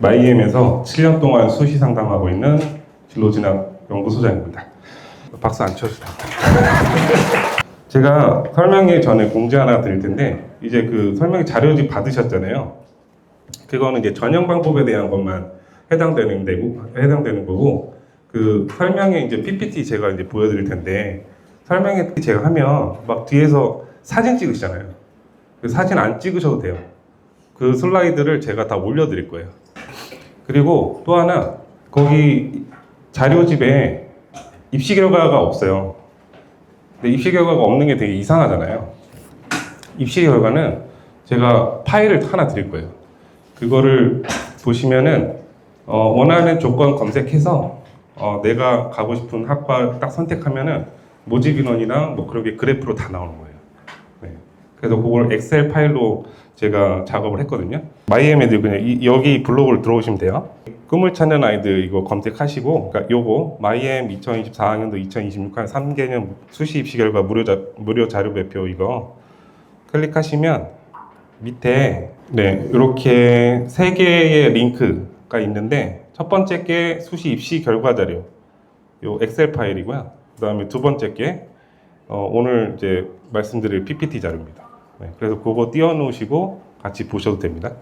마이엠에서 7년 동안 수시 상담하고 있는 진로진학 연구소장입니다. 박수 안 쳐주세요. 제가 설명회 전에 공지 하나 드릴 텐데, 이제 그 설명회 자료집 받으셨잖아요. 그거는 이제 전형 방법에 대한 것만 해당되는 거고, 그 설명회 이제 PPT 제가 이제 보여드릴 텐데, 설명회 제가 하면 막 뒤에서 사진 찍으시잖아요. 그 사진 안 찍으셔도 돼요. 그 슬라이드를 제가 다 올려드릴 거예요. 그리고 또 하나, 거기 자료집에 입시 결과가 없어요. 근데 입시 결과가 없는 게 되게 이상하잖아요. 입시 결과는 제가 파일을 하나 드릴 거예요. 그거를 보시면은 원하는 조건 검색해서 내가 가고 싶은 학과 딱 선택하면은 모집 인원이랑 뭐 그런 게 그래프로 다 나오는 거예요. 네. 그래서 그걸 엑셀 파일로 제가 작업을 했거든요. 마이엠 애들 그냥 여기 블로그를 들어오시면 돼요. 꿈을 찾는 아이들 이거 검색하시고, 그러니까 요거 마이엠 2024학년도 2026학년 3개년 수시 입시 결과 무료 자료 배표 이거 클릭하시면 밑에 이렇게 세 개의 링크가 있는데, 첫 번째 게 수시 입시 결과 자료 요 엑셀 파일이고요. 그 다음에 두 번째 게 오늘 이제 말씀드릴 PPT 자료입니다. 네, 그래서 그거 띄워놓으시고 같이 보셔도 됩니다.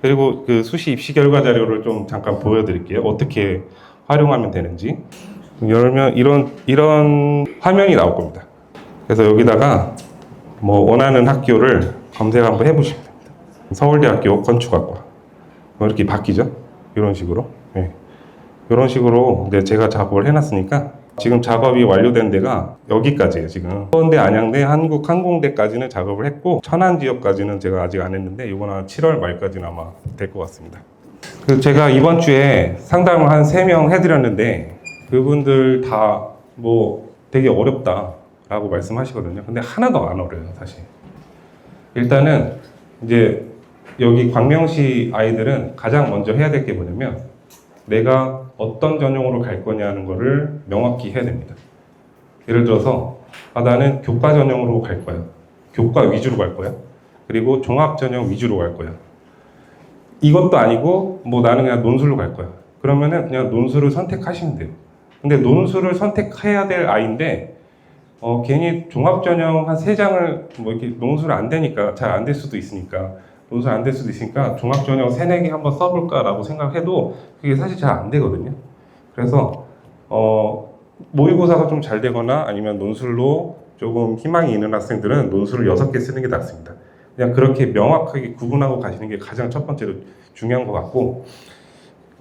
그리고 그 수시 입시 결과 자료를 좀 잠깐 보여드릴게요. 어떻게 활용하면 되는지. 열면 이런 화면이 나올 겁니다. 그래서 여기다가 뭐 원하는 학교를 검색 한번 해보시면 됩니다. 서울대학교 건축학과 이렇게 바뀌죠. 이런 식으로. 네. 이런 식으로 이제 제가 작업을 해놨으니까 지금 작업이 완료된 데가 여기까지예요. 지금 서울대, 안양대, 한국항공대까지는 작업을 했고, 천안 지역까지는 제가 아직 안 했는데 이건 한 7월 말까지는 아마 될 것 같습니다. 그래서 제가 이번 주에 상담을 한 3명 해드렸는데 그분들 다 뭐 되게 어렵다라고 말씀하시거든요. 근데 하나도 안 어려워요, 사실. 일단은 이제 여기 광명시 아이들은 가장 먼저 해야 될 게 뭐냐면, 내가 어떤 전형으로 갈 거냐는 거를 명확히 해야 됩니다. 예를 들어서 나는 교과 전형으로 갈 거야. 교과 위주로 갈 거야. 그리고 종합 전형 위주로 갈 거야. 이것도 아니고 뭐 나는 그냥 논술로 갈 거야. 그러면은 그냥 논술을 선택하시면 돼요. 근데 논술을 선택해야 될 아이인데 괜히 종합 전형 한 3장을 뭐 이렇게 논술 안 되니까, 잘 안 될 수도 있으니까, 논술 안 될 수도 있으니까 종합 전형 3-4개 한번 써볼까라고 생각해도 그게 사실 잘 안 되거든요. 그래서 모의고사가 좀 잘 되거나 아니면 논술로 조금 희망이 있는 학생들은 논술을 6개 쓰는 게 낫습니다. 그냥 그렇게 명확하게 구분하고 가시는 게 가장 첫 번째로 중요한 것 같고,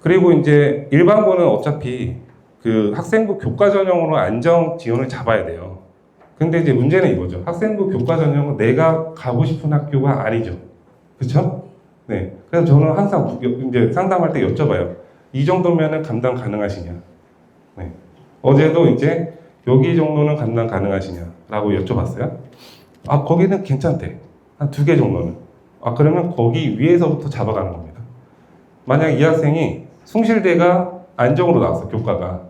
그리고 이제 일반고는 어차피 그 학생부 교과 전형으로 안정 지원을 잡아야 돼요. 근데 이제 문제는 이거죠. 학생부 교과 전형은 내가 가고 싶은 학교가 아니죠. 그렇죠? 네. 그래서 저는 항상 이제 상담할 때 여쭤봐요. 이 정도면은 감당 가능하시냐? 네. 어제도 이제 여기 정도는 감당 가능하시냐라고 여쭤봤어요. 아, 거기는 괜찮대. 한 2개 정도는. 아, 그러면 거기 위에서부터 잡아가는 겁니다. 만약 이 학생이 숭실대가 안정으로 나왔어, 교과가.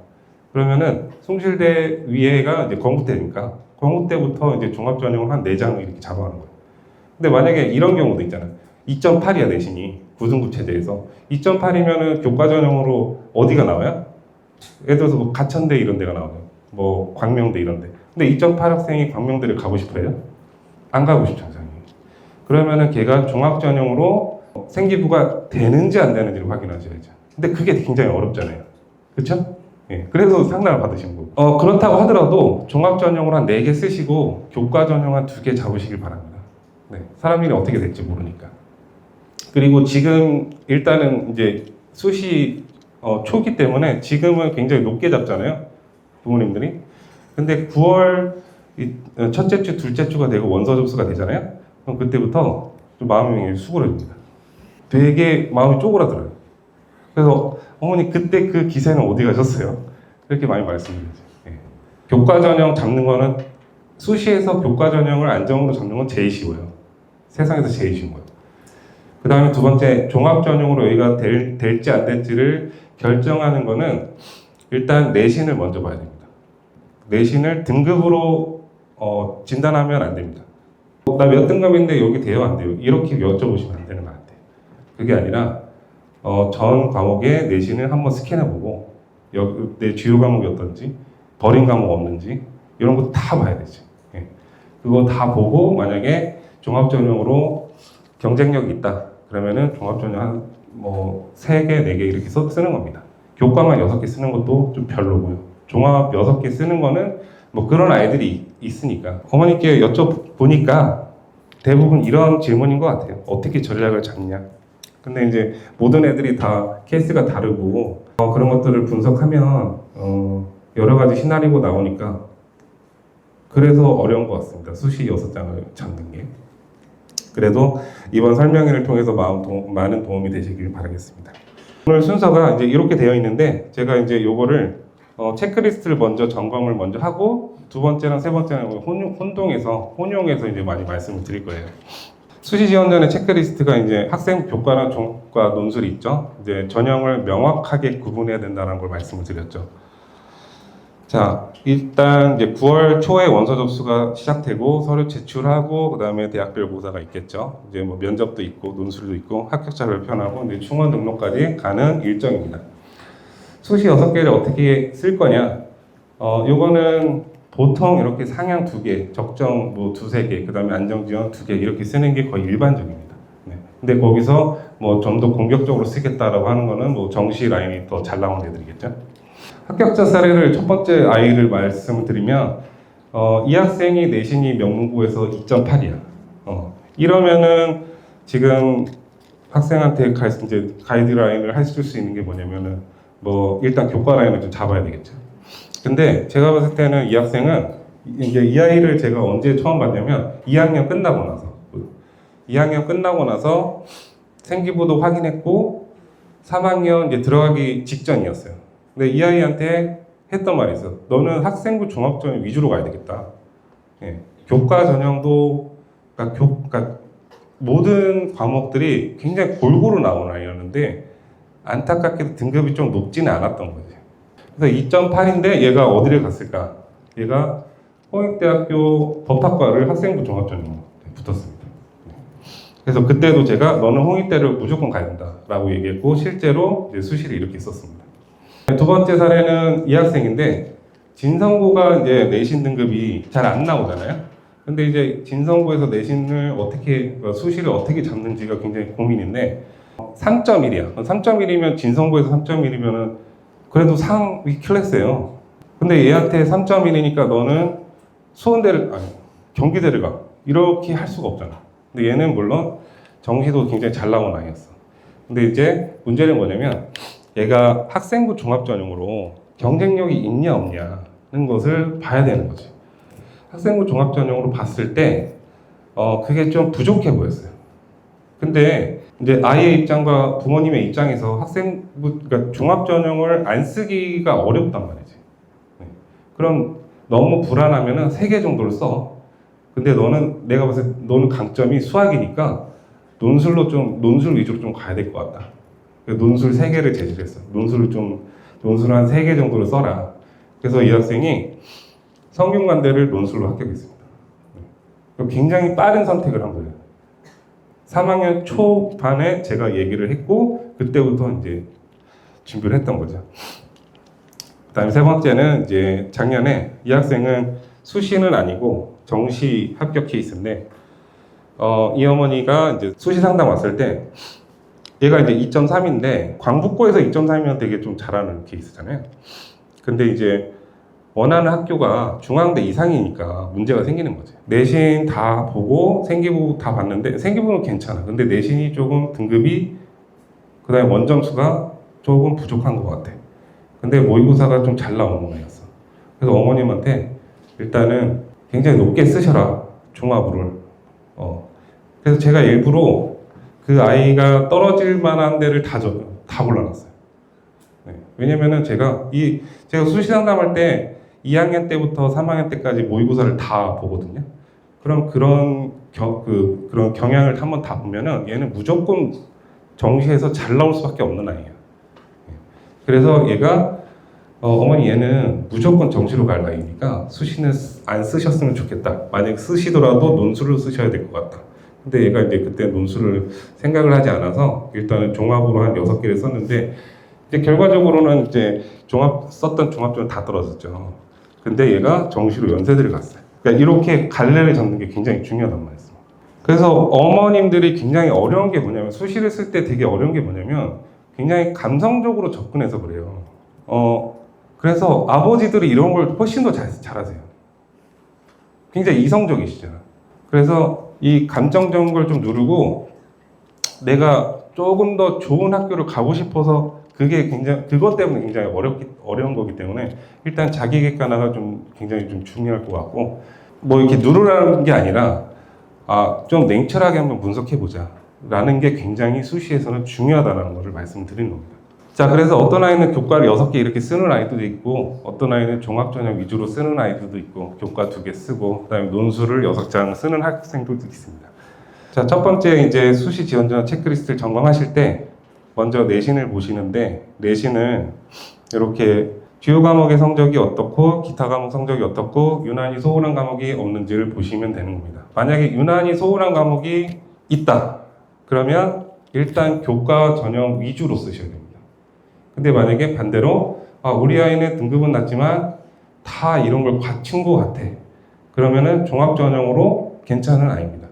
그러면은 숭실대 위에가 이제 건국대니까 건국대부터 이제 종합전형을 한 4장 이렇게 잡아가는 거예요. 근데 만약에 이런 경우도 있잖아요. 2.8이야 내신이 고등급 체제에서 2.8이면은 교과 전형으로 어디가 나와요? 예를 들어서 뭐 가천대 이런 데가 나와요. 뭐 광명대 이런 데. 근데 2.8 학생이 광명대를 가고 싶어요? 안 가고 싶죠, 당연히. 그러면은 걔가 종합 전형으로 생기부가 되는지 안 되는지를 확인하셔야죠. 근데 그게 굉장히 어렵잖아요. 그렇죠? 예. 그래서 상담을 받으신 거고. 그렇다고 하더라도 종합 전형으로 한 4개 쓰시고 교과 전형 한 2개 잡으시길 바랍니다. 네. 사람 일이 어떻게 될지 모르니까. 그리고 지금 일단은 이제 수시 초기 때문에 지금은 굉장히 높게 잡잖아요, 부모님들이. 근데 9월 첫째 주, 둘째 주가 되고 원서 접수가 되잖아요. 그럼 그때부터 좀 마음이 수그러집니다. 되게 마음이 쪼그라들어요. 그래서 어머니 그때 그 기세는 어디 가셨어요? 이렇게 많이 말씀드리죠. 예. 교과 전형 잡는 거는, 수시에서 교과 전형을 안정으로 잡는 건 제일 쉬워요. 세상에서 제일 쉬운 거예요. 그 다음에 두 번째, 종합 전형으로 여기가 될지 안 될지를 결정하는 거는 일단 내신을 먼저 봐야 됩니다. 내신을 등급으로 진단하면 안 됩니다. 나 몇 등급인데 여기 돼요? 안 돼요? 이렇게 여쭤보시면 안 되는 것 같아요. 그게 아니라 전 과목의 내신을 한번 스캔해보고 내 주요 과목이 어떤지 버린 과목 없는지 이런 거 다 봐야 되지. 예. 그거 다 보고 만약에 종합전형으로 경쟁력이 있다 그러면은 종합전형 한 뭐 3개, 4개 이렇게 쓰는 겁니다. 교과만 6개 쓰는 것도 좀 별로고요. 종합 6개 쓰는 거는 뭐 그런 아이들이 있으니까. 어머니께 여쭤보니까 대부분 이런 질문인 것 같아요. 어떻게 전략을 잡냐. 근데 이제 모든 애들이 다 케이스가 다르고 그런 것들을 분석하면 여러 가지 시나리오가 나오니까 그래서 어려운 것 같습니다. 수시 6장을 잡는 게. 그래도 이번 설명회를 통해서 많은 도움이 되시길 바라겠습니다. 오늘 순서가 이제 이렇게 되어 있는데 제가 이제 요거를 체크리스트를 먼저 점검을 먼저 하고 두 번째랑 세 번째는 혼용해서 이제 많이 말씀을 드릴 거예요. 수시 지원 전에 체크리스트가 이제 학생 교과나 종과 논술이 있죠. 이제 전형을 명확하게 구분해야 된다는 걸 말씀을 드렸죠. 자, 일단 이제 9월 초에 원서 접수가 시작되고 서류 제출하고 그다음에 대학별 고사가 있겠죠. 이제 뭐 면접도 있고 논술도 있고 합격자 발표하고 이제 충원 등록까지 가는 일정입니다. 수시 6개를 어떻게 쓸 거냐? 요거는 보통 이렇게 상향 2개, 적정 뭐 2-3개, 그다음에 안정 지원 2개 이렇게 쓰는 게 거의 일반적입니다. 네. 근데 거기서 뭐 좀 더 공격적으로 쓰겠다라고 하는 거는 뭐 정시 라인이 더 잘 나오는 애들이겠죠. 합격자 사례를 첫 번째 아이를 말씀을 드리면 이 학생이 내신이 명문고에서 2.8이야. 이러면은 지금 학생한테 이제 가이드라인을 하실 수 있는 게 뭐냐면은 뭐 일단 교과 라인을 좀 잡아야 되겠죠. 근데 제가 봤을 때는 이 학생은 이제 이 아이를 제가 언제 처음 봤냐면 2학년 끝나고 나서 생기부도 확인했고 3학년 이제 들어가기 직전이었어요. 근데 이 아이한테 했던 말이 있어. 너는 학생부 종합전형 위주로 가야 되겠다. 예. 교과 전형도 그러니까 모든 과목들이 굉장히 골고루 나오는 아이였는데 안타깝게도 등급이 좀 높지는 않았던 거지. 그래서 2.8인데 얘가 어디를 갔을까? 얘가 홍익대학교 법학과를 학생부 종합전형으로 붙었습니다. 그래서 그때도 제가 너는 홍익대를 무조건 가야 된다라고 얘기했고 실제로 이제 수시를 이렇게 썼습니다. 두 번째 사례는 이 학생인데 진성고가 이제 내신 등급이 잘 안 나오잖아요. 근데 이제 진성고에서 내신을 수시를 어떻게 잡는지가 굉장히 고민인데 3.1이야. 3.1이면 진성고에서 3.1이면은 그래도 상위 클래스예요. 근데 얘한테 3.1이니까 너는 경기대를 가. 이렇게 할 수가 없잖아. 근데 얘는 물론 정시도 굉장히 잘 나온 아이였어. 근데 이제 문제는 뭐냐면 얘가 학생부 종합전형으로 경쟁력이 있냐 없냐는 것을 봐야 되는 거지. 학생부 종합전형으로 봤을 때 그게 좀 부족해 보였어요. 근데 이제 아이의 입장과 부모님의 입장에서 그러니까 종합전형을 안 쓰기가 어렵단 말이지. 네. 그럼 너무 불안하면은 3개 정도를 써. 근데 내가 봤을 때 너는 강점이 수학이니까 논술 위주로 좀 가야 될 것 같다. 논술 3개를 제시했어. 논술 한 3개 정도를 써라. 그래서 이 학생이 성균관대를 논술로 합격했습니다. 굉장히 빠른 선택을 한 거예요. 3학년 초반에 제가 얘기를 했고 그때부터 이제 준비를 했던 거죠. 그다음에 세 번째는 이제 작년에 이 학생은 수시는 아니고 정시 합격 케이스인데 이 어머니가 이제 수시 상담 왔을 때 얘가 이제 2.3인데 광북고에서 2.3이면 되게 좀 잘하는 케이스잖아요. 근데 이제 원하는 학교가 중앙대 이상이니까 문제가 생기는 거지. 내신 다 보고 생기부 다 봤는데 생기부는 괜찮아. 근데 내신이 조금 등급이 그다음에 원점수가 조금 부족한 것 같아. 근데 모의고사가 좀 잘 나오는 거였어. 그래서 어머님한테 일단은 굉장히 높게 쓰셔라 종합을. 그래서 제가 일부러 그 아이가 떨어질 만한 데를 다 골라놨어요. 네. 왜냐면은 제가 수시 상담할 때 2학년 때부터 3학년 때까지 모의고사를 다 보거든요. 그럼 그런 경향을 한번 다 보면은 얘는 무조건 정시에서 잘 나올 수밖에 없는 아이예요. 그래서 얘가 어머니 얘는 무조건 정시로 갈 나이니까 수시는 안 쓰셨으면 좋겠다. 만약 쓰시더라도 논술로 쓰셔야 될 것 같다. 근데 얘가 이제 그때 논술을 생각을 하지 않아서 일단은 종합으로 한 6개를 썼는데 이제 결과적으로는 이제 썼던 종합전은 다 떨어졌죠. 근데 얘가 정시로 연세대를 갔어요. 그러니까 이렇게 갈래를 잡는 게 굉장히 중요하단 말이었어요. 그래서 어머님들이 굉장히 어려운 게 뭐냐면 수시를 쓸 때 되게 어려운 게 뭐냐면 굉장히 감성적으로 접근해서 그래요. 그래서 아버지들이 이런 걸 훨씬 더 잘하세요. 굉장히 이성적이시잖아. 그래서 이 감정적인 걸 좀 누르고 내가 조금 더 좋은 학교를 가고 싶어서 그것 때문에 굉장히 어려운 거기 때문에 일단 자기 객관화가 좀 굉장히 좀 중요할 것 같고 뭐 이렇게 누르라는 게 아니라 좀 냉철하게 한번 분석해 보자 라는 게 굉장히 수시에서는 중요하다는 것을 말씀드리는 겁니다. 자, 그래서 어떤 아이는 교과를 6개 이렇게 쓰는 아이도 있고 어떤 아이는 종합전형 위주로 쓰는 아이들도 있고 교과 2개 쓰고 그다음에 논술을 6장 쓰는 학생들도 있습니다. 자, 첫 번째 이제 수시 지원 전형 체크리스트를 점검하실 때 먼저 내신을 보시는데 내신은 이렇게 주요 과목의 성적이 어떻고 기타 과목 성적이 어떻고 유난히 소홀한 과목이 없는지를 보시면 되는 겁니다. 만약에 유난히 소홀한 과목이 있다 그러면 일단 교과 전형 위주로 쓰셔야 됩니다. 근데 만약에 반대로 우리 아이는 등급은 낮지만 다 이런 걸 갖춘 것 같아 그러면은 종합 전형으로 괜찮은 아이입니다.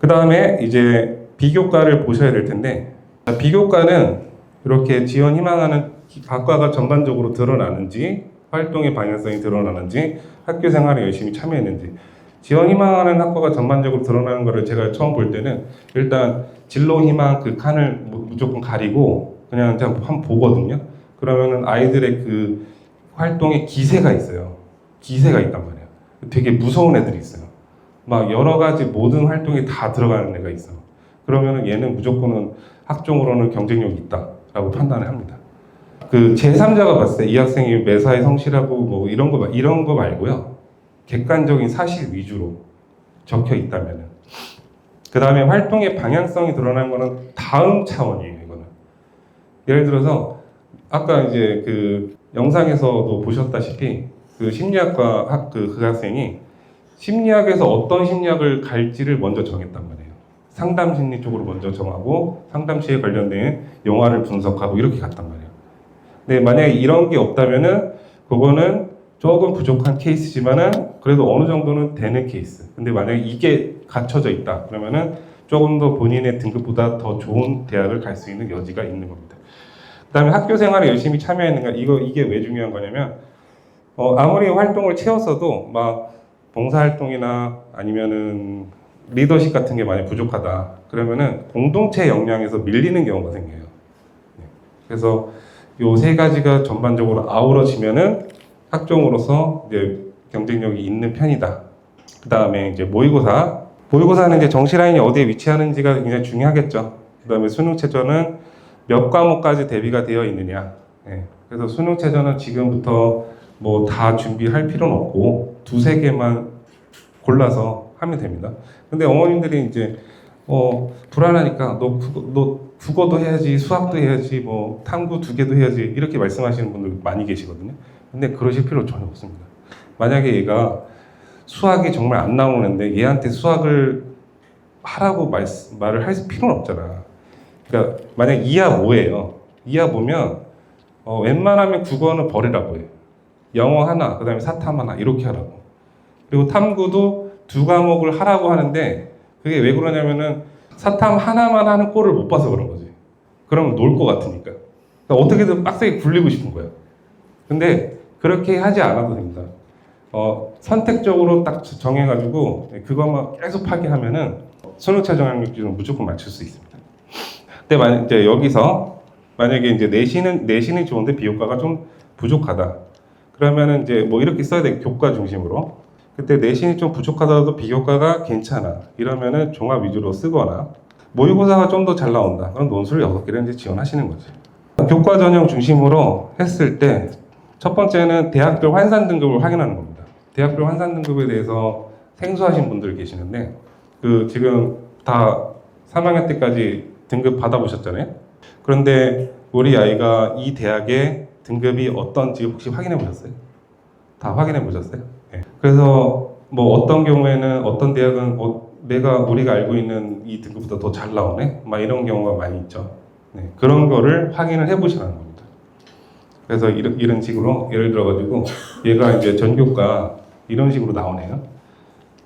그 다음에 이제 비교과를 보셔야 될 텐데 비교과는 이렇게 지원 희망하는 학과가 전반적으로 드러나는지 활동의 방향성이 드러나는지 학교 생활에 열심히 참여했는지 지원 희망하는 학과가 전반적으로 드러나는 거를 제가 처음 볼 때는 일단 진로 희망 그 칸을 무조건 가리고 그냥 한번 보거든요. 그러면은 아이들의 그 활동에 기세가 있어요. 기세가 있단 말이에요. 되게 무서운 애들이 있어요. 막 여러 가지 모든 활동에 다 들어가는 애가 있어. 그러면은 얘는 무조건은 학종으로는 경쟁력이 있다라고 판단을 합니다. 그 제3자가 봤을 때 이 학생이 매사에 성실하고 뭐 이런 거 말고요. 객관적인 사실 위주로 적혀 있다면은. 그 다음에 활동의 방향성이 드러나는 거는 다음 차원이에요, 이거는. 예를 들어서 아까 이제 그 영상에서도 보셨다시피 그 심리학과 그 학생이 심리학에서 어떤 심리학을 갈지를 먼저 정했단 말이에요. 상담 심리 쪽으로 먼저 정하고 상담시에 관련된 영화를 분석하고 이렇게 갔단 말이에요. 근데 만약에 이런 게 없다면은 그거는 조금 부족한 케이스지만은 그래도 어느 정도는 되는 케이스. 근데 만약에 이게 갖춰져 있다 그러면은 조금 더 본인의 등급보다 더 좋은 대학을 갈 수 있는 여지가 있는 겁니다. 그다음에 학교 생활에 열심히 참여했는가 이게 왜 중요한 거냐면 아무리 활동을 채웠어도 막 봉사활동이나 아니면은 리더십 같은 게 많이 부족하다 그러면은 공동체 역량에서 밀리는 경우가 생겨요. 그래서 요 3가지가 전반적으로 아우러지면은 학종으로서 이제 경쟁력이 있는 편이다. 그 다음에 이제 모의고사는 이제 정시 라인이 어디에 위치하는지가 굉장히 중요하겠죠. 그 다음에 수능 최저는 몇 과목까지 대비가 되어 있느냐. 그래서 수능 최저는 지금부터 뭐 다 준비할 필요는 없고 2-3개만 골라서 하면 됩니다. 근데 어머님들이 이제 불안하니까 너 국어도 해야지, 수학도 해야지, 뭐 탐구 2개도 해야지 이렇게 말씀하시는 분들 많이 계시거든요. 근데 그러실 필요 전혀 없습니다. 만약에 얘가 수학이 정말 안 나오는데 얘한테 수학을 하라고 말을 할 필요는 없잖아. 그러니까 만약 이하 5예요. 이하 5면 웬만하면 국어는 버리라고 해요. 영어 하나, 그 다음에 사탐 하나 이렇게 하라고. 그리고 탐구도 2과목을 하라고 하는데 그게 왜 그러냐면은 사탐 하나만 하는 꼴을 못 봐서 그런 거지. 그러면 놀 것 같으니까. 그러니까 어떻게든 빡세게 굴리고 싶은 거야. 근데 그렇게 하지 않아도 됩니다. 선택적으로 딱 정해가지고 그것만 계속 파기하면은 수능 최종 학력지는 무조건 맞출 수 있습니다. 근데 이제 여기서 만약에 이제 내신이 좋은데 비교과가 좀 부족하다. 그러면은 이제 뭐 이렇게 써야 돼. 교과 중심으로. 그때 내신이 좀 부족하더라도 비교과가 괜찮아. 이러면은 종합 위주로 쓰거나 모의고사가 좀 더 잘 나온다. 그럼 논술 6개를 이제 지원하시는 거죠. 교과 전형 중심으로 했을 때 첫 번째는 대학별 환산 등급을 확인하는 겁니다. 대학별 환산 등급에 대해서 생소하신 분들 계시는데 지금 다 3학년 때까지 등급 받아보셨잖아요. 그런데 우리 아이가 이 대학의 등급이 어떤지 혹시 확인해 보셨어요? 다 확인해 보셨어요? 네. 그래서 뭐 어떤 경우에는 어떤 대학은 우리가 알고 있는 이 등급보다 더 잘 나오네? 막 이런 경우가 많이 있죠. 네, 그런 거를 확인을 해보시라는 겁니다. 그래서 이런 식으로 예를 들어가지고 얘가 이제 전교과 이런 식으로 나오네요.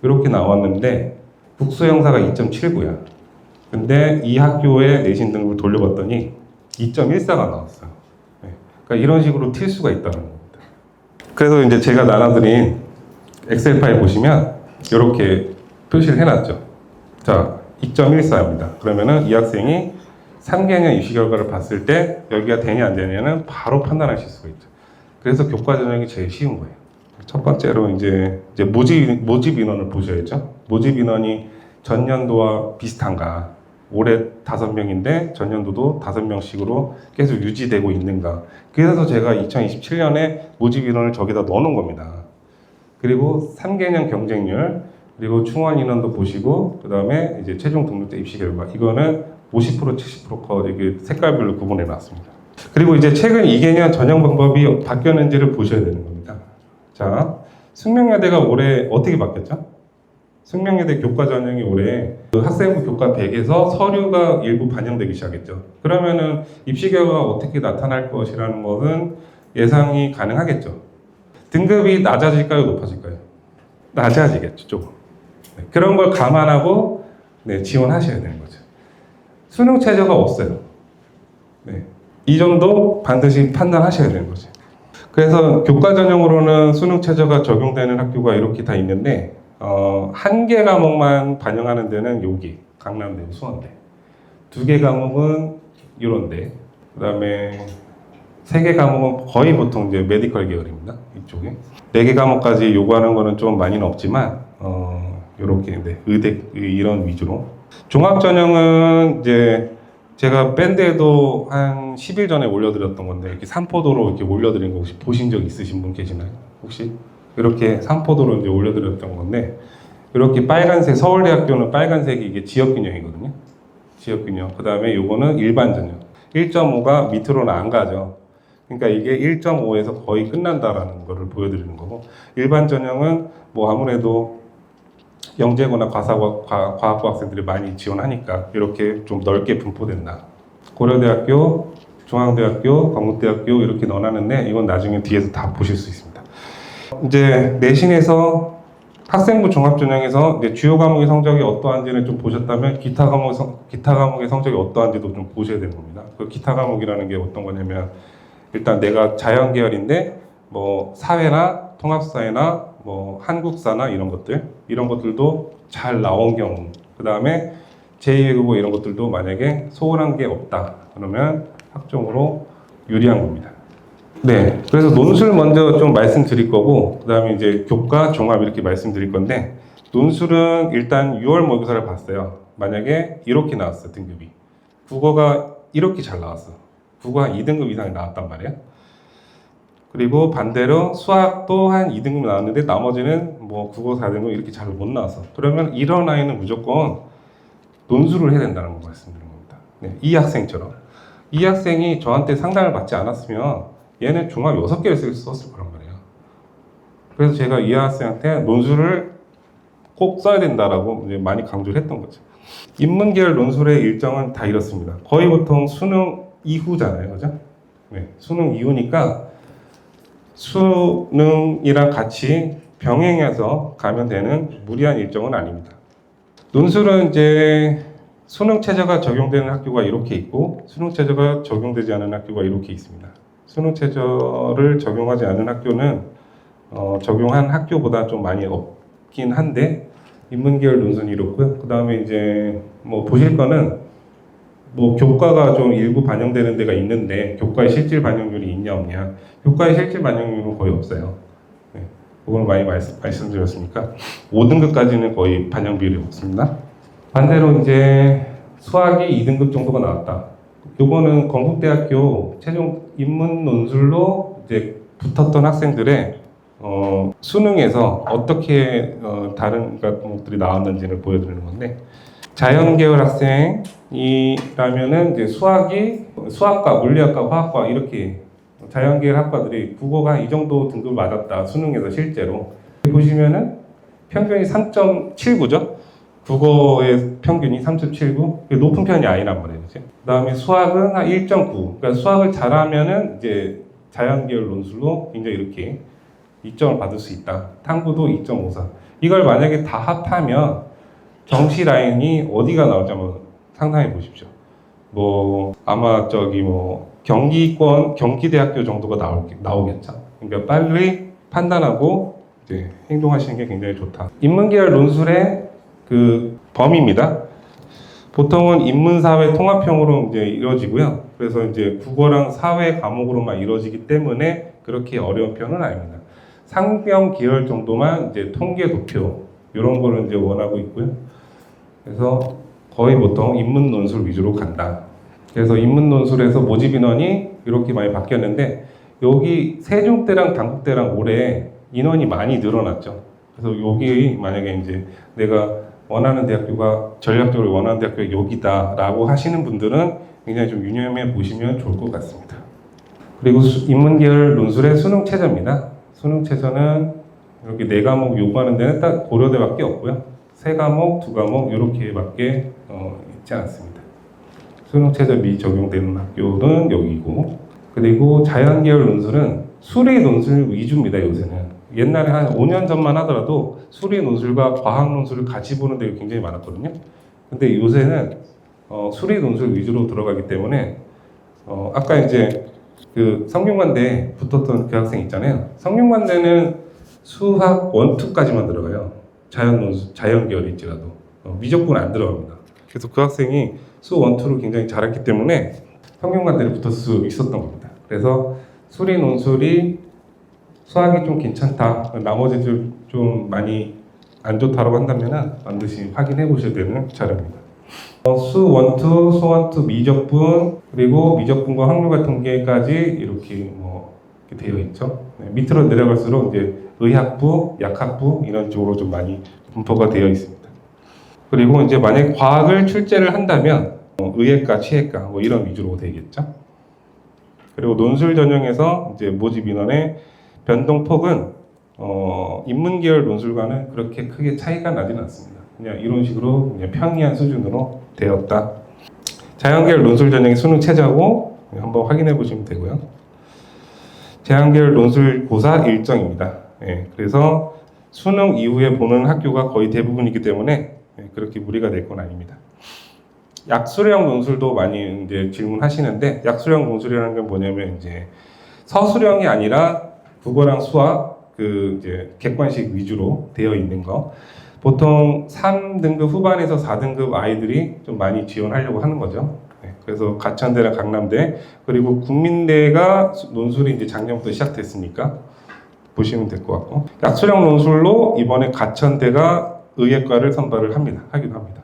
이렇게 나왔는데 국수 형사가 2.79야. 근데 이 학교의 내신 등급을 돌려봤더니 2.14가 나왔어요. 네, 그러니까 이런 식으로 튈 수가 있다는 겁니다. 그래서 이제 제가 나눠드린 엑셀 파일 보시면 이렇게 표시를 해놨죠. 자, 2.14입니다. 그러면은 이 학생이 3개년 입시 결과를 봤을 때 여기가 되냐 안 되냐는 바로 판단하실 수가 있죠. 그래서 교과 전형이 제일 쉬운 거예요. 첫 번째로 이제 모집 인원을 보셔야죠. 모집 인원이 전년도와 비슷한가. 올해 5명인데 전년도도 5명씩으로 계속 유지되고 있는가. 그래서 제가 2027년에 모집 인원을 저기다 넣어놓은 겁니다. 그리고 3개년 경쟁률, 그리고 충원 인원도 보시고, 그 다음에 이제 최종 등록자 입시 결과. 이거는 50%, 70% 이게 색깔별로 구분해 놨습니다. 그리고 이제 최근 2개년 전형 방법이 바뀌었는지를 보셔야 되는 겁니다. 자, 숙명여대가 올해 어떻게 바뀌었죠? 숙명여대 교과 전형이 올해 그 학생부 교과 100에서 서류가 일부 반영되기 시작했죠. 그러면은 입시 결과가 어떻게 나타날 것이라는 것은 예상이 가능하겠죠. 등급이 낮아질까요, 높아질까요? 낮아지겠죠, 조금. 네, 그런 걸 감안하고 네, 지원하셔야 되는 거죠. 수능 최저가 없어요. 네, 이 점도 반드시 판단하셔야 되는 거죠. 그래서 교과 전형으로는 수능 최저가 적용되는 학교가 이렇게 다 있는데 한 개 과목만 반영하는 데는 여기 강남대, 수원대. 2개 과목은 이런데, 그다음에 3개 과목은 거의 보통 이제 메디컬 계열입니다. 이쪽에 4개 과목까지 요구하는 거는 좀 많이는 없지만 이렇게 네, 의대 이런 위주로. 종합 전형은 이제 제가 밴드에도 한 10일 전에 올려드렸던 건데 이렇게 삼포도로 이렇게 올려드린 거 혹시 보신 적 있으신 분 계시나요? 혹시 이렇게 삼포도로 이제 올려드렸던 건데 이렇게 빨간색 서울대학교는 빨간색이 이게 지역균형이거든요. 지역균형. 그 다음에 요거는 일반 전형. 1.5가 밑으로는 안 가죠. 그러니까 이게 1.5에서 거의 끝난다라는 거를 보여드리는 거고 일반 전형은 뭐 아무래도 영재고나 과학고 학생들이 많이 지원하니까 이렇게 좀 넓게 분포된다. 고려대학교, 중앙대학교, 건국대학교 이렇게 넣어놨는데 이건 나중에 뒤에서 다 보실 수 있습니다. 이제 내신에서 학생부 종합전형에서 이제 주요 과목의 성적이 어떠한지는 좀 보셨다면 기타 과목의 성적이 어떠한지도 좀 보셔야 되는 겁니다. 그 기타 과목이라는 게 어떤 거냐면 일단 내가 자연 계열인데 뭐 사회나 통합사회나 뭐 한국사나 이런 것들도 잘 나온 경우, 그 다음에 제2외국어 이런 것들도 만약에 소홀한 게 없다 그러면 학종으로 유리한 겁니다. 네, 그래서 논술 먼저 좀 말씀드릴 거고 그 다음에 이제 교과 종합 이렇게 말씀드릴 건데 논술은 일단 6월 모의고사를 봤어요. 만약에 이렇게 나왔어 등급이 국어가 이렇게 잘 나왔어. 국어 한 2등급 이상이 나왔단 말이에요. 그리고 반대로 수학도 한 2등급 나왔는데 나머지는 뭐 국어 4등급 이렇게 잘 못 나왔어. 그러면 이런 아이는 무조건 논술을 해야 된다는 거 말씀드리는 겁니다. 네, 이 학생처럼. 이 학생이 저한테 상담을 받지 않았으면 얘는 종합 6개를 썼을 거란 말이에요. 그래서 제가 이 학생한테 논술을 꼭 써야 된다라고 이제 많이 강조를 했던 거죠. 인문계열 논술의 일정은 다 이렇습니다. 거의 보통 수능 이후잖아요. 그죠? 네, 수능 이후니까 수능이랑 같이 병행해서 가면 되는 무리한 일정은 아닙니다. 논술은 이제 수능 최저가 적용되는 학교가 이렇게 있고 수능 최저가 적용되지 않은 학교가 이렇게 있습니다. 수능 최저를 적용하지 않은 학교는 적용한 학교보다 좀 많이 없긴 한데 인문계열 논술은 이렇고요. 그 다음에 이제 뭐 보실 거는 뭐 교과가 좀 일부 반영되는 데가 있는데 교과의 실질 반영률이 있냐 없냐. 교과의 실질 반영률은 거의 없어요. 네, 그걸 많이 말씀드렸으니까 5등급까지는 거의 반영 비율이 없습니다. 반대로 이제 수학이 2등급 정도가 나왔다. 요거는 건국대학교 최종 인문 논술로 이제 붙었던 학생들의 수능에서 어떻게 다른 과목들이 나왔는지를 보여드리는 건데 자연 계열 학생이라면은 이제 수학과, 물리학과, 화학과 이렇게 자연 계열 학과들이 국어가 이 정도 등급 맞았다 수능에서 실제로 보시면은 평균이 3.79죠. 국어의 평균이 3.79, 높은 편이 아니란 말이에요. 그 다음에 수학은 한 1.9. 그러니까 수학을 잘하면은 이제 자연계열 논술로 굉장히 이렇게 2점을 받을 수 있다. 탐구도 2.54. 이걸 만약에 다 합하면 정시 라인이 어디가 나올지 한번 상상해 보십시오. 뭐 아마 경기권 경기대학교 정도가 나오겠죠. 그러니까 빨리 판단하고 이제 행동하시는 게 굉장히 좋다. 인문계열 논술의 그 범위입니다. 보통은 인문사회 통합형으로 이제 이루어지고요. 그래서 이제 국어랑 사회 과목으로만 이루어지기 때문에 그렇게 어려운 편은 아닙니다. 상경 계열 정도만 이제 통계 도표 이런 거를 이제 원하고 있고요. 그래서 거의 보통 인문 논술 위주로 간다. 그래서 인문 논술에서 모집 인원이 이렇게 많이 바뀌었는데 여기 세종대랑 단국대랑 올해 인원이 많이 늘어났죠. 그래서 여기 만약에 이제 내가 원하는 대학교가 전략적으로 원하는 대학교가 여기다라고 하시는 분들은 굉장히 좀 유념해 보시면 좋을 것 같습니다. 그리고 인문계열 논술의 수능 최저입니다. 수능 최저는 이렇게 4과목 요구하는 데는 딱 고려대밖에 없고요. 3과목, 2과목 이렇게밖에 있지 않습니다. 수능 최저 미적용되는 학교는 여기고, 그리고 자연계열 논술은 수리 논술 위주입니다. 요새는 옛날에 한 5년 전만 하더라도 수리 논술과 과학 논술을 같이 보는 데가 굉장히 많았거든요. 근데 요새는 수리 논술 위주로 들어가기 때문에 아까 이제 그 성균관대 붙었던 그 학생 있잖아요. 성균관대는 수학 1, 2까지만 들어가요. 자연 계열일지라도 미적분 안 들어갑니다. 그래서 그 학생이 수 1, 2를 굉장히 잘했기 때문에 성균관대를 붙을 수 있었던 겁니다. 그래서 수리 논술이 수학이 좀 괜찮다, 나머지들 좀 많이 안 좋다라고 한다면 반드시 확인해 보셔야 되는 자료입니다. 수 1, 2, 수 1, 2 미적분, 그리고 미적분과 확률과 통계까지 이렇게 되어 있죠. 네, 밑으로 내려갈수록 이제 의학부, 약학부 이런 쪽으로 좀 많이 분포가 되어 있습니다. 그리고 이제 만약 과학을 출제를 한다면 의예과, 치예과 이런 위주로 되겠죠. 그리고 논술 전형에서 이제 모집 인원의 변동폭은 인문계열 논술과는 그렇게 크게 차이가 나지는 않습니다. 그냥 이런 식으로 그냥 평이한 수준으로 되었다. 자연계열 논술 전형의 수능 최저고 한번 확인해 보시면 되고요. 자연계열 논술 고사 일정입니다. 예, 그래서 수능 이후에 보는 학교가 거의 대부분이기 때문에 그렇게 무리가 될 건 아닙니다. 약수령 논술도 많이 이제 질문하시는데, 약수령 논술이라는 건 뭐냐면 이제 서술형이 아니라 국어랑 수학 이제 객관식 위주로 되어 있는 거. 보통 3등급 후반에서 4등급 아이들이 좀 많이 지원하려고 하는 거죠. 네, 그래서 가천대랑 강남대, 그리고 국민대가 논술이 이제 작년부터 시작됐으니까 보시면 될 것 같고, 약수령 논술로 이번에 가천대가 의예과를 하기도 합니다.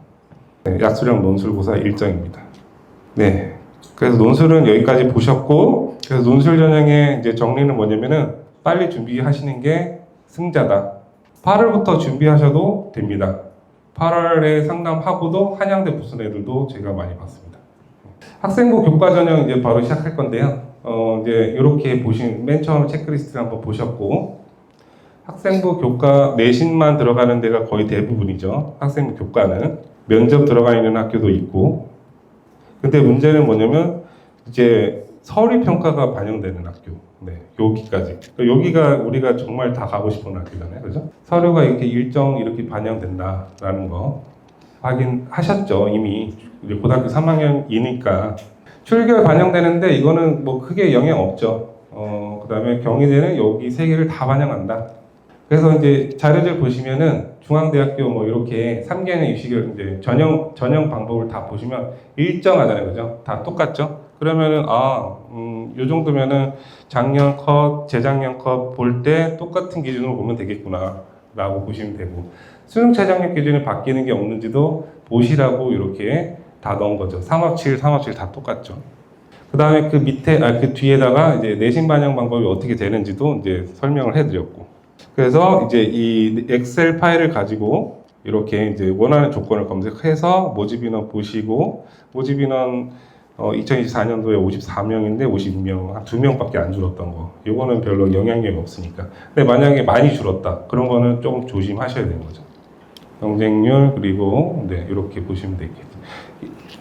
네, 약수령 논술고사 일정입니다. 네, 그래서 논술은 여기까지 보셨고, 그래서 논술 전형의 이제 정리는 뭐냐면은 빨리 준비하시는 게 승자다. 8월부터 준비하셔도 됩니다. 8월에 상담하고도 한양대 부슨 애들도 제가 많이 봤습니다. 학생부 교과 전형 이제 바로 시작할 건데요. 이제 이렇게 맨 처음 체크리스트를 한번 보셨고, 학생부 교과 내신만 들어가는 데가 거의 대부분이죠. 학생부 교과는 면접 들어가 있는 학교도 있고, 근데 문제는 뭐냐면 이제 서류 평가가 반영되는 학교. 네, 여기까지. 여기가 우리가 정말 다 가고 싶은 학교잖아요, 그죠? 서류가 이렇게 이렇게 반영된다라는 거 확인하셨죠? 이미 이제 고등학교 3학년이니까 출결 반영되는데 이거는 크게 영향 없죠. 그다음에 경희대는 여기 3개를 다 반영한다. 그래서 이제 자료들 보시면은 중앙대학교 이렇게 3개년 입시결 이제 전형 방법을 다 보시면 일정하잖아요, 그죠? 다 똑같죠? 그러면은 요 정도면은 작년 컷, 재작년 컷 볼 때 똑같은 기준으로 보면 되겠구나 라고 보시면 되고, 수능 최저학력 기준이 바뀌는 게 없는지도 보시라고 이렇게 다 넣은 거죠. 3합7, 3합7 다 똑같죠. 그 다음에 그 밑에, 그 뒤에다가 이제 내신 반영 방법이 어떻게 되는지도 이제 설명을 해드렸고, 그래서 이제 이 엑셀 파일을 가지고 이렇게 이제 원하는 조건을 검색해서 모집 인원 보시고, 모집 인원 2024년도에 54명인데 52명, 한 2명밖에 안 줄었던 거. 이거는 별로 영향력이 없으니까. 근데 만약에 많이 줄었다. 그런 거는 조금 조심하셔야 되는 거죠. 경쟁률 그리고 네 이렇게 보시면 되겠죠.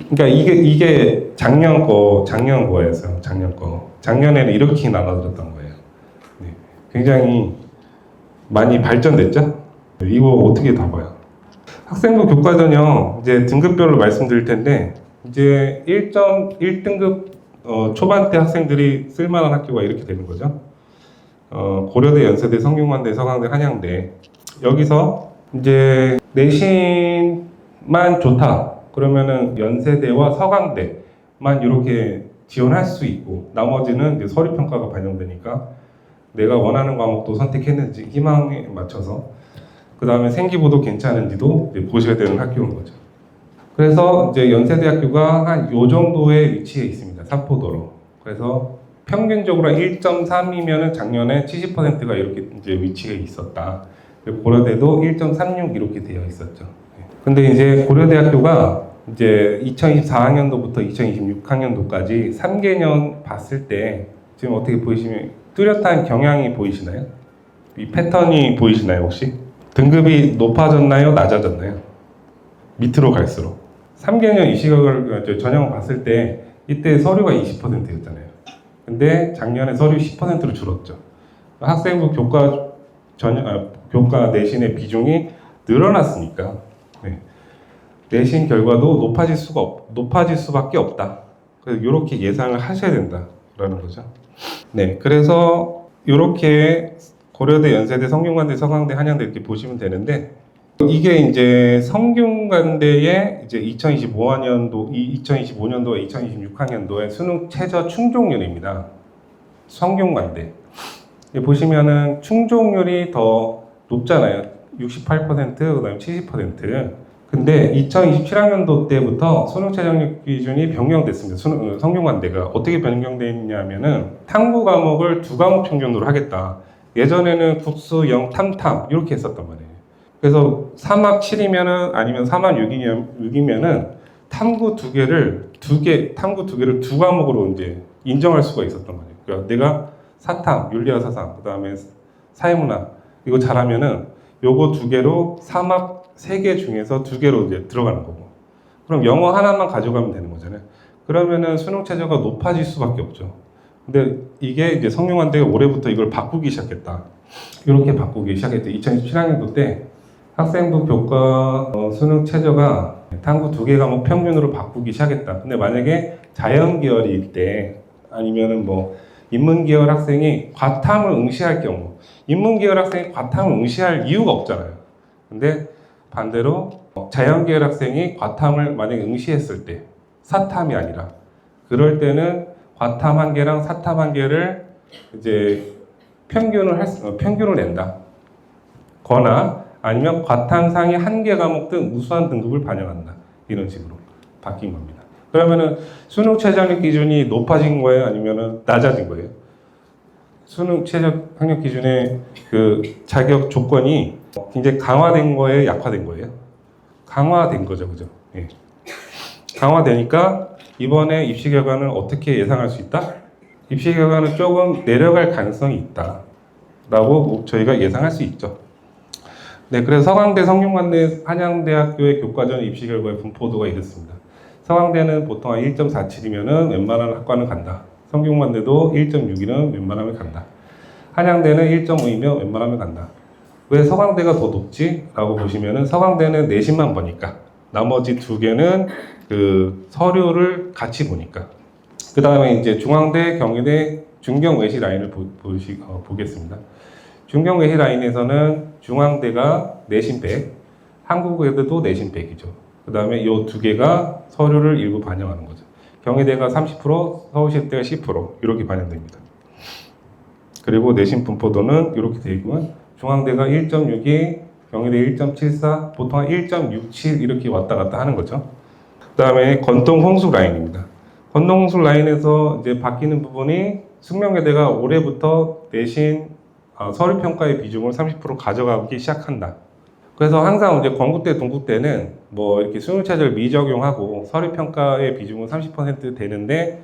그러니까 이게 작년 거였어요. 작년 거. 작년에는 이렇게 나눠드렸던 거예요. 네. 굉장히 많이 발전됐죠? 이거 어떻게 다 봐요? 학생부 교과 전형 이제 등급별로 말씀드릴 텐데 이제 1.1등급 초반대 학생들이 쓸만한 학교가 이렇게 되는 거죠. 고려대, 연세대, 성균관대, 서강대, 한양대. 여기서 이제 내신만 좋다. 그러면은 연세대와 서강대만 이렇게 지원할 수 있고 나머지는 이제 서류 평가가 반영되니까 내가 원하는 과목도 선택했는지 희망에 맞춰서 그 다음에 생기부도 괜찮은지도 이제 보셔야 되는 학교인 거죠. 그래서 이제 연세대학교가 한 요 정도의 위치에 있습니다. 사포도로. 그래서 평균적으로 1.3이면은 작년에 70%가 이렇게 이제 위치에 있었다. 그리고 고려대도 1.36 이렇게 되어 있었죠. 근데 이제 고려대학교가 이제 2024학년도부터 2026학년도까지 3개년 봤을 때 지금 어떻게 보이시면 뚜렷한 경향이 보이시나요? 이 패턴이 보이시나요 혹시? 등급이 높아졌나요? 낮아졌나요? 밑으로 갈수록 3개년 이 시각을 전형을 봤을 때 이때 서류가 20%였잖아요. 근데 작년에 서류 10%로 줄었죠. 학생부 교과 내신의 비중이 늘어났으니까 네. 내신 결과도 높아질 수밖에 없다. 그래서 이렇게 예상을 하셔야 된다라는 거죠. 네, 그래서 이렇게 고려대, 연세대, 성균관대, 서강대, 한양대 이렇게 보시면 되는데 이게 이제 성균관대의 이제 2025년도와 2026학년도의 수능 최저 충족률입니다. 성균관대. 보시면은 충족률이 더 높잖아요. 68%, 그다음에 70%. 근데 2027학년도 때부터 수능 최저학력 기준이 변경됐습니다. 성균관대가 어떻게 변경됐냐면은 탐구 과목을 2과목 평균으로 하겠다. 예전에는 국수, 영, 탐 이렇게 했었단 말이에요. 그래서 3학 7이면은 아니면 3학 6이면은 탐구 두 개를 2과목으로 이제 인정할 수가 있었단 말이에요. 그러니까 내가 사탐, 윤리와 사상, 그다음에 사회문화 이거 잘하면은 요거 2개로 3학 3개 중에서 2개로 이제 들어가는 거고. 그럼 영어 하나만 가져가면 되는 거잖아요. 그러면은 수능 최저가 높아질 수밖에 없죠. 근데 이게 이제 성균관대가 올해부터 이걸 바꾸기 시작했다. 이렇게 바꾸기 시작했죠. 2017학년도 때 학생부 교과 수능 최저가 탐구 2개 과목 평균으로 바꾸기 시작했다. 근데 만약에 자연 계열일 때 아니면은 뭐 인문 계열 학생이 과탐을 응시할 경우 인문 계열 학생이 과탐을 응시할 이유가 없잖아요. 근데 반대로 자연 계열 학생이 과탐을 만약에 응시했을 때 사탐이 아니라 그럴 때는 과탐 1개랑 사탐 1개를 이제 평균을 낸다. 거나 아니면 과탐 상위 1개 과목 등 우수한 등급을 반영한다. 이런 식으로 바뀐 겁니다. 그러면은 수능 최저학력 기준이 높아진 거예요? 아니면은 낮아진 거예요? 수능 최저학력 기준의 그 자격 조건이 굉장히 강화된 거예요? 약화된 거예요? 강화된 거죠. 그죠? 예. 강화되니까 이번에 입시 결과는 어떻게 예상할 수 있다? 입시 결과는 조금 내려갈 가능성이 있다. 라고 저희가 예상할 수 있죠. 네, 그래서 서강대, 성균관대, 한양대학교의 교과전 입시 결과의 분포도가 이렇습니다. 서강대는 보통 한 1.47이면은 웬만한 학과는 간다. 성균관대도 1.6이면 웬만하면 간다. 한양대는 1.5이면 웬만하면 간다. 왜 서강대가 더 높지? 라고 보시면은 서강대는 내신만 보니까 나머지 2개는 그 서류를 같이 보니까. 그 다음에 이제 중앙대, 경희대, 중경외시 라인을 보겠습니다. 중경외시 라인에서는 중앙대가 내신 100, 한국외대도 내신 100이죠. 그 다음에 이 2개가 서류를 일부 반영하는 거죠. 경희대가 30%, 서울시대가 10% 이렇게 반영됩니다. 그리고 내신 분포도는 이렇게 되어 있고요. 중앙대가 1.62, 경희대 1.74, 보통 한 1.67 이렇게 왔다 갔다 하는 거죠. 그 다음에 건동 홍수 라인입니다. 건동 홍수 라인에서 이제 바뀌는 부분이 숙명여대가 올해부터 내신 서류 평가의 비중을 30% 가져가기 시작한다. 그래서 항상 이제 건국대, 동국대는 뭐 이렇게 수능 최저를 미적용하고 서류 평가의 비중은 30% 되는데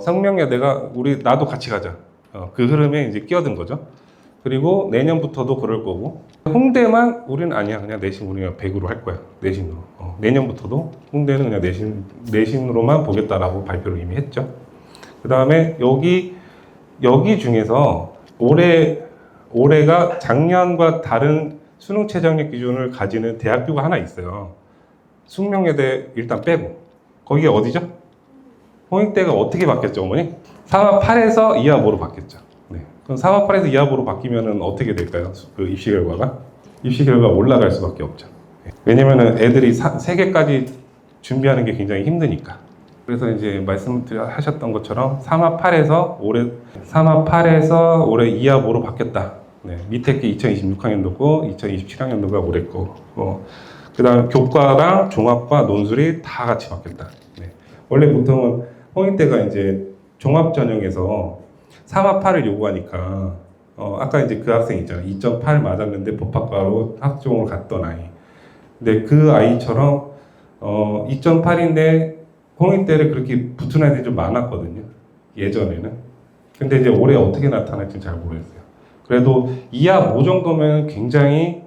성명여대가 나도 같이 가자. 그 흐름에 이제 끼어든 거죠. 그리고 내년부터도 그럴 거고, 홍대만 우리는 아니야. 그냥 내신 우리가 100으로 할 거야. 내신으로. 내년부터도 홍대는 그냥 내신으로만 보겠다라고 발표를 이미 했죠. 그 다음에 여기 중에서 올해가 작년과 다른 수능 최저학력 기준을 가지는 대학교가 하나 있어요. 숙명여대 일단 빼고. 거기가 어디죠? 홍익대가 어떻게 바뀌었죠, 어머니? 4와 8에서 2와 5로 바뀌었죠. 네. 그럼 4와 8에서 2와 5로 바뀌면은 어떻게 될까요? 그 입시 결과가? 입시 결과가 올라갈 수밖에 없죠. 네. 왜냐면은 애들이 3개까지 준비하는 게 굉장히 힘드니까. 그래서 이제 말씀하셨던 것처럼 3와 8에서 올해 2와 5로 바뀌었다. 네. 밑에 게 2026학년도고 2027학년도가 올해 거. 그 다음 교과랑 종합과 논술이 다 같이 바뀌었다. 네. 원래 보통은 홍익대가 이제 종합 전형에서 3와 8을 요구하니까 아까 이제 그 학생 있잖아요. 2.8 맞았는데 법학과로 학종을 갔던 아이. 근데 그 아이처럼 2.8인데 홍익대를 그렇게 붙은 아이들이 좀 많았거든요. 예전에는. 근데 이제 올해 어떻게 나타날지 잘 모르겠어요. 그래도 2하 5 정도면 굉장히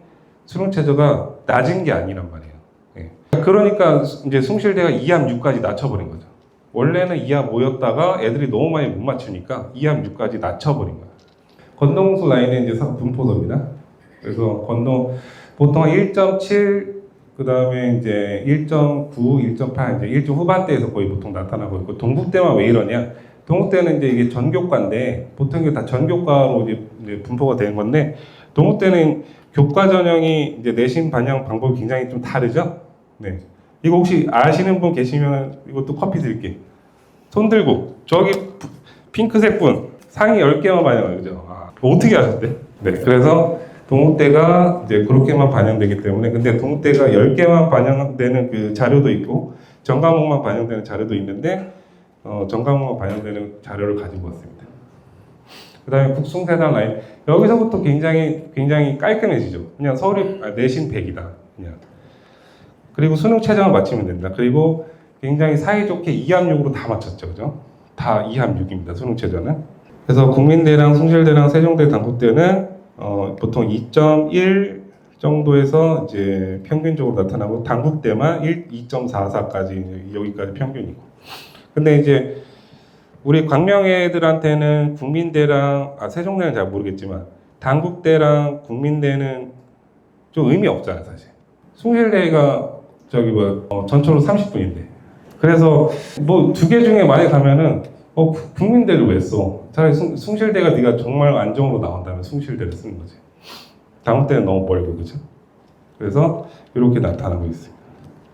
수능 최저가 낮은 게 아니란 말이에요. 예. 그러니까 이제 숭실대가 2합 6까지 낮춰버린 거죠. 원래는 2합 5였다가 애들이 너무 많이 못 맞추니까 2합 6까지 낮춰버린 거예요. 건너공수 라인은 이제 분포도입니다. 그래서 보통 1.7, 그 다음에 이제 1.9, 1.8, 이제 1점 후반대에서 거의 보통 나타나고 있고, 동국대만 왜 이러냐? 동국대는 이제 이게 전교과인데, 보통 이게 다 전교과로 이제 분포가 되는 건데, 동국대는 교과 전형이 이제 내신 반영 방법이 굉장히 좀 다르죠? 네. 이거 혹시 아시는 분 계시면 이것도 커피 드릴게요. 손 들고, 저기 핑크색 분, 상위 10개만 반영해요. 그죠? 어떻게 아셨대? 네. 그래서 동국대가 이제 그렇게만 반영되기 때문에, 근데 동국대가 10개만 반영되는 그 자료도 있고, 전과목만 반영되는 자료도 있는데, 전과목만 반영되는 자료를 가지고 왔습니다. 그 다음에 국숭세단 라인. 여기서부터 굉장히 깔끔해지죠. 그냥 내신 100이다. 그냥. 그리고 수능 최저를 맞추면 된다. 그리고 굉장히 사이좋게 2합 6으로 다 맞췄죠. 그죠? 다 2합 6입니다. 수능 최저는. 그래서 국민대랑 숭실대랑 세종대 단국대는 보통 2.1 정도에서 이제 평균적으로 나타나고, 단국대만 2.44까지 여기까지 평균이고. 근데 이제 우리 광명애들한테는 국민대랑 세종대는 잘 모르겠지만 단국대랑 국민대는 좀 의미 없잖아요, 사실. 숭실대가 전초로 30분인데. 그래서 뭐 2개 중에 만약에 가면은 국민대를 왜 써? 차라리 숭실대가 네가 정말 안정으로 나온다면 숭실대를 쓰는 거지. 단국대는 너무 멀고, 그죠? 그래서 이렇게 나타나고 있습니다.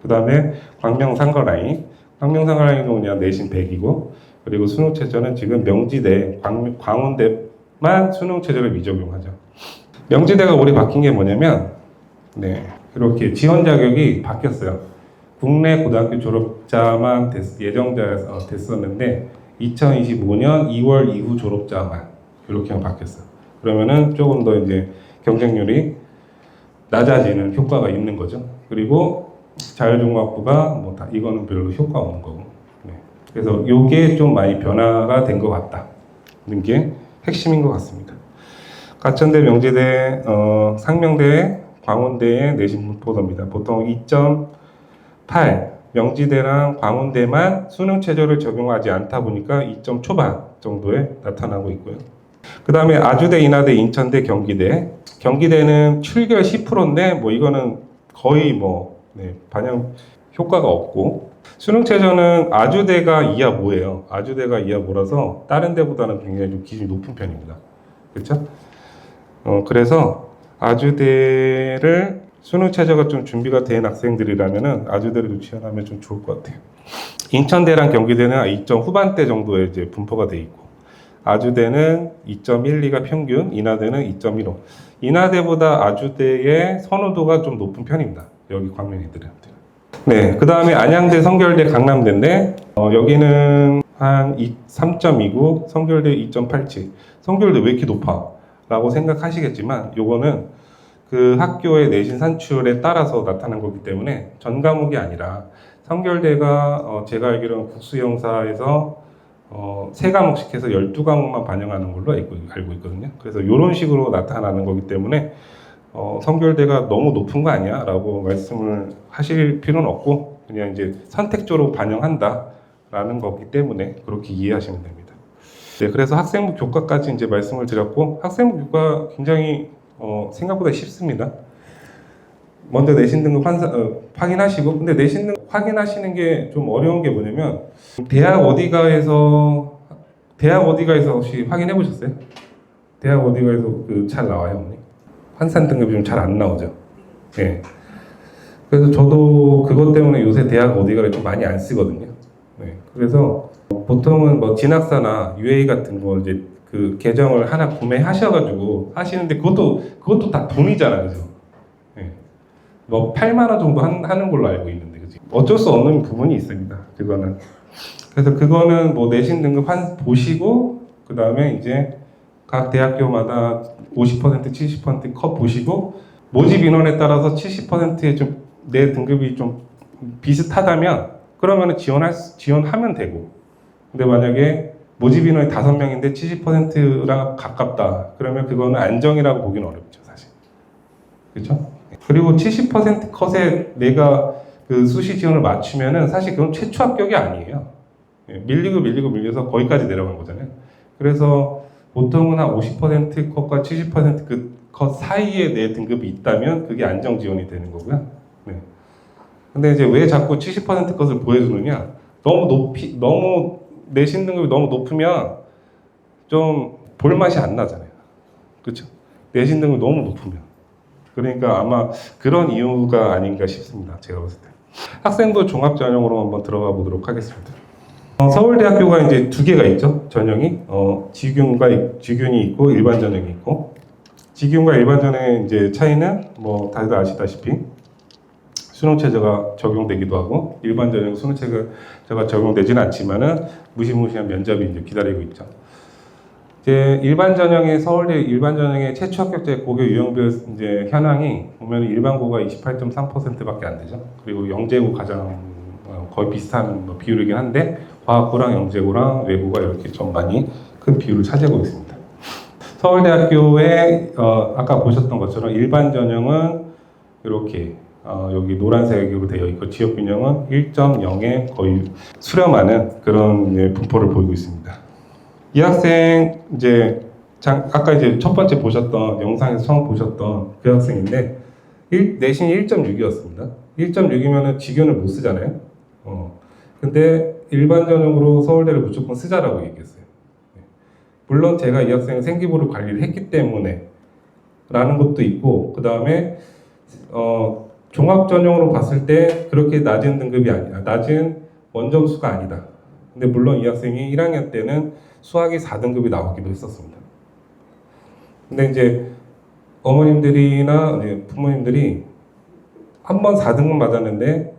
그 다음에 광명상거 라인. 광명상거 라인은 그냥 내신 100이고, 그리고 수능 최저는 지금 명지대, 광운대만 수능 최저를 미적용하죠. 명지대가 올해 바뀐 게 뭐냐면, 네, 이렇게 지원 자격이 바뀌었어요. 국내 고등학교 졸업자만 예정자에서 됐었는데 2025년 2월 이후 졸업자만 이렇게 바뀌었어요. 그러면은 조금 더 이제 경쟁률이 낮아지는 효과가 있는 거죠. 그리고 자율종합부가 이거는 별로 효과 없는 거고. 네. 그래서 이게 좀 많이 변화가 된 것 같다는 게 핵심인 것 같습니다. 가천대, 명지대, 상명대, 광운대의 내신 분포도입니다. 보통 2.8, 명지대랑 광운대만 수능 최저를 적용하지 않다 보니까 2점 초반 정도에 나타나고 있고요. 그 다음에 아주대, 인하대, 인천대, 경기대. 경기대는 출결 10%인데 이거는 거의 반영 효과가 없고, 수능 최저는 아주대가 2하 5예요. 아주대가 2하 5라서 다른 데보다는 굉장히 좀 기준이 높은 편입니다. 그렇죠? 그래서 아주대를 수능 최저가 좀 준비가 된 학생들이라면은 아주대를 지원하면 좀 좋을 것 같아요. 인천대랑 경기대는 2점 후반대 정도에 이제 분포가 돼 있고, 아주대는 2.12가 평균, 인하대는 2.15. 인하대보다 아주대의 선호도가 좀 높은 편입니다. 여기 광명 애들한테. 네, 그 다음에 안양대, 성결대, 강남대인데 여기는 한 3.29, 성결대 2.87. 성결대 왜 이렇게 높아? 라고 생각하시겠지만 요거는 그 학교의 내신 산출에 따라서 나타난 거기 때문에 전 과목이 아니라 성결대가 제가 알기로는 국수영사에서 3과목씩 해서 12과목만 반영하는 걸로 알고 있거든요. 그래서 이런 식으로 나타나는 거기 때문에 성결대가 너무 높은 거 아니야? 라고 말씀을 하실 필요는 없고 그냥 이제 선택적으로 반영한다라는 거기 때문에 그렇게 이해하시면 됩니다. 네, 그래서 학생부 교과까지 이제 말씀을 드렸고 학생부 교과 굉장히 생각보다 쉽습니다. 먼저 내신 등급 확인하시고 근데 내신 등급 확인하시는 게 좀 어려운 게 뭐냐면 대학 어디가에서 혹시 확인해 보셨어요? 대학 어디가에서 그 잘 나와요, 어머니? 환산 등급이 좀 잘 안 나오죠. 네. 그래서 저도 그것 때문에 요새 대학 어디가를 좀 많이 안 쓰거든요. 네. 그래서 보통은 뭐 진학사나 UA 같은 거 이제 그 계정을 하나 구매하셔가지고 하시는데 그것도 다 돈이잖아요, 그죠? 네. 뭐 8만 원 정도 하는 걸로 알고 있는데, 그지? 어쩔 수 없는 부분이 있습니다. 그거는. 그래서 그거는 뭐 내신 등급 보시고 그 다음에 이제 각 대학교마다 50%, 70% 컷 보시고 모집 인원에 따라서 70%의 좀 내 등급이 좀 비슷하다면 그러면 지원하면 되고 근데 만약에 모집 인원이 5명인데 70%랑 가깝다 그러면 그거는 안정이라고 보기는 어렵죠 사실. 그렇죠? 그리고 70% 컷에 내가 그 수시 지원을 맞추면은 사실 그건 최초 합격이 아니에요. 밀려서 거기까지 내려간 거잖아요. 그래서 보통은 한 50% 컷과 70% 컷 사이에 내 등급이 있다면 그게 안정 지원이 되는 거고요. 네. 근데 이제 왜 자꾸 70% 컷을 보여주느냐? 너무 내신 등급이 너무 높으면 좀 볼맛이 안 나잖아요. 그렇죠? 내신 등급이 너무 높으면. 그러니까 아마 그런 이유가 아닌가 싶습니다. 제가 봤을 때. 학생부 종합 전형으로 한번 들어가 보도록 하겠습니다. 서울대학교가 이제 2개가 있죠. 전형이 지균이 있고 일반 전형이 있고 지균과 일반 전형의 이제 차이는 뭐 다들 아시다시피 수능 체제가 적용되기도 하고 일반 전형 수능 체제가 적용되지는 않지만은 무시무시한 면접이 이제 기다리고 있죠. 이제 서울대 일반 전형의 최초 합격자 고교 유형별 이제 현황이 보면 일반고가 28.3%밖에 안 되죠. 그리고 영재고 가장 거의 비슷한 비율이긴 한데 과학고랑 영재고랑 외고가 이렇게 좀 많이 큰 비율을 차지하고 있습니다. 서울대학교의 아까 보셨던 것처럼 일반 전형은 이렇게 여기 노란색으로 되어 있고 지역균형은 1.0에 거의 수렴하는 그런 분포를 보이고 있습니다. 이 학생 이제 아까 이제 첫 번째 보셨던 영상에서 처음 보셨던 그 학생인데 내신이 1.6이었습니다. 1.6이면은 지균을 못 쓰잖아요. 근데 일반 전형으로 서울대를 무조건 쓰자라고 얘기했어요. 물론 제가 이 학생의 생기부를 관리를 했기 때문에 라는 것도 있고 그 다음에 종합 전형으로 봤을 때 그렇게 낮은 등급이 아니라 낮은 원점수가 아니다. 근데 물론 이 학생이 1학년 때는 수학이 4등급이 나오기도 했었습니다. 근데 이제 어머님들이나 부모님들이 한 번 4등급 맞았는데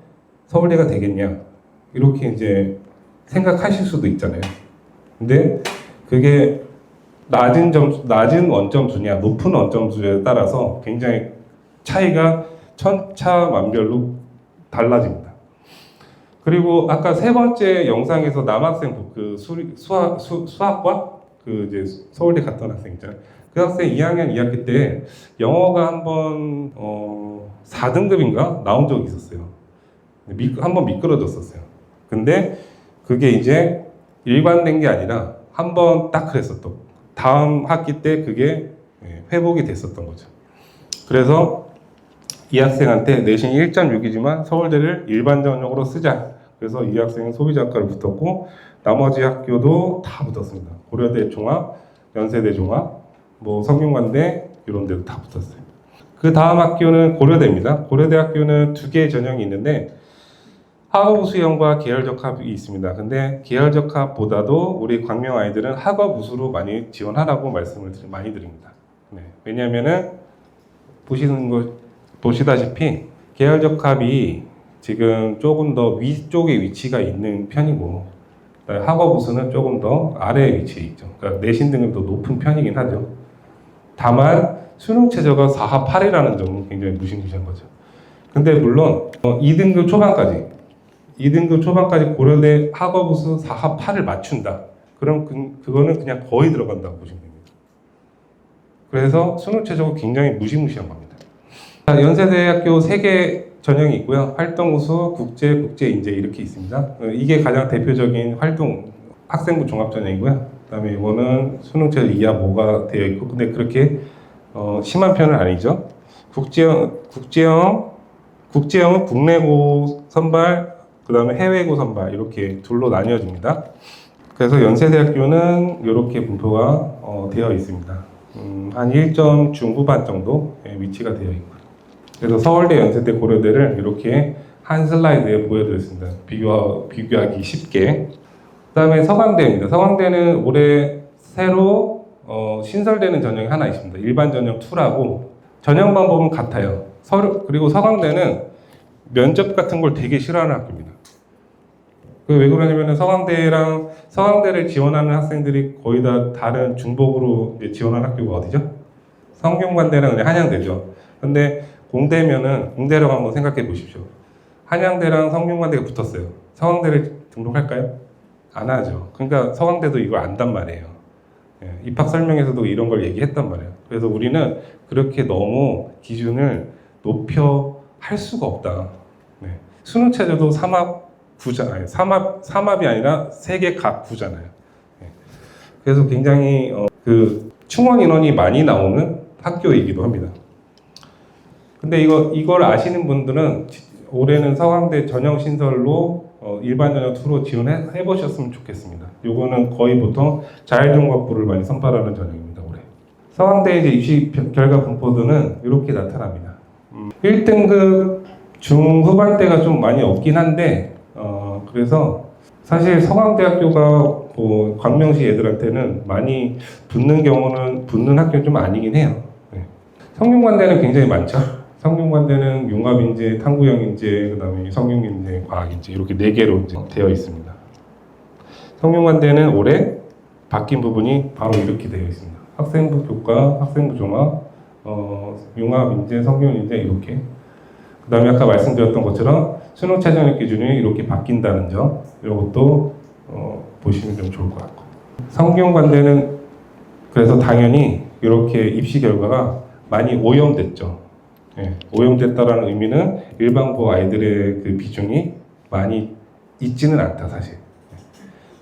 서울대가 되겠냐 이렇게 이제 생각하실 수도 있잖아요. 근데 그게 낮은 원점수냐 높은 원점수에 따라서 굉장히 차이가 천차만별로 달라집니다. 그리고 아까 세 번째 영상에서 남학생 그 수학과 그 이제 서울대 갔던 학생 있잖아요. 그 학생 2학년 2학기 때 영어가 한번 4등급인가 나온 적이 있었어요. 한번 미끄러졌었어요. 근데 그게 이제 일관된 게 아니라 한번 딱 그랬었던 다음 학기 때 그게 회복이 됐었던 거죠. 그래서 이 학생한테 내신이 1.6이지만 서울대를 일반 전형으로 쓰자. 그래서 이 학생은 소비자과를 붙었고 나머지 학교도 다 붙었습니다. 고려대 종합, 연세대 종합, 뭐 성균관대 이런 데도 다 붙었어요. 그 다음 학교는 고려대입니다. 고려대학교는 2개의 전형이 있는데 학업 우수형과 계열적 합이 있습니다. 근데 계열적 합보다도 우리 광명 아이들은 학업 우수로 많이 지원하라고 말씀을 많이 드립니다. 네. 왜냐하면은 보시다시피 계열적 합이 지금 조금 더 위쪽에 위치가 있는 편이고 학업 우수는 조금 더 아래에 위치해 있죠. 그러니까 내신 등급도 높은 편이긴 하죠. 다만 수능 최저가 4하 8이라는 점은 굉장히 무시무시한 거죠. 근데 물론 2등급 초반까지 고려대 학업 우수 4하 8을 맞춘다. 그럼 그거는 그냥 거의 들어간다고 보시면 됩니다. 그래서 수능 최저가 굉장히 무시무시한 겁니다. 자, 연세대학교 3개 전형이 있고요. 활동우수, 국제, 국제인재 이렇게 있습니다. 이게 가장 대표적인 학생부 종합전형이고요. 그다음에 이거는 수능 최저 2하 뭐가 되어 있고, 근데 그렇게 심한 편은 아니죠. 국제형은 국내고 선발, 그다음에 해외고 선발 이렇게 둘로 나뉘어집니다. 그래서 연세대학교는 이렇게 분포가 되어 있습니다. 한 1점 중후반 정도 위치가 되어 있고, 그래서 서울대, 연세대, 고려대를 이렇게 한 슬라이드에 보여드렸습니다. 비교하기 쉽게. 그다음에 서강대입니다. 서강대는 올해 새로 신설되는 전형이 하나 있습니다. 일반 전형 2라고 전형 방법은 같아요. 그리고 서강대는 면접 같은 걸 되게 싫어하는 학교입니다. 왜 그러냐면 서강대를 지원하는 학생들이 거의 다 다른 중복으로 지원하는 학교가 어디죠? 성균관대랑 그냥 한양대죠. 근데 공대라고 한번 생각해 보십시오. 한양대랑 성균관대가 붙었어요. 서강대를 등록할까요? 안 하죠. 그러니까 서강대도 이걸 안단 말이에요. 입학 설명에서도 이런 걸 얘기했단 말이에요. 그래서 우리는 그렇게 너무 기준을 높여 할 수가 없다. 수능 최저도 삼합이 아니라 3개 각 9잖아요. 그래서 굉장히 충원 인원이 많이 나오는 학교이기도 합니다. 근데 이걸 아시는 분들은 올해는 서강대 전형 신설로 일반 전형 2로 지원해 보셨으면 좋겠습니다. 요거는 거의 보통 자율종합부를 많이 선발하는 전형입니다, 올해. 서강대 이제 입시 결과 분포도는 이렇게 나타납니다. 1등급 중후반대가 좀 많이 없긴 한데, 그래서 사실 서강대학교가 광명시 애들한테는 많이 붙는 학교는 좀 아니긴 해요. 성균관대는 굉장히 많죠. 성균관대는 융합인재, 탐구형인재, 그다음에 성균인재, 과학인재 이렇게 4개로 이제 되어 있습니다. 성균관대는 올해 바뀐 부분이 바로 이렇게 되어 있습니다. 학생부 교과, 학생부 종합, 융합인재, 성균인재 이렇게. 그다음에 아까 말씀드렸던 것처럼 수능 최저력 기준이 이렇게 바뀐다는 점, 이것도 보시면 좀 좋을 것 같고. 성균관대는 그래서 당연히 이렇게 입시 결과가 많이 오염됐죠. 오염됐다라는 의미는 일반고 아이들의 그 비중이 많이 있지는 않다, 사실.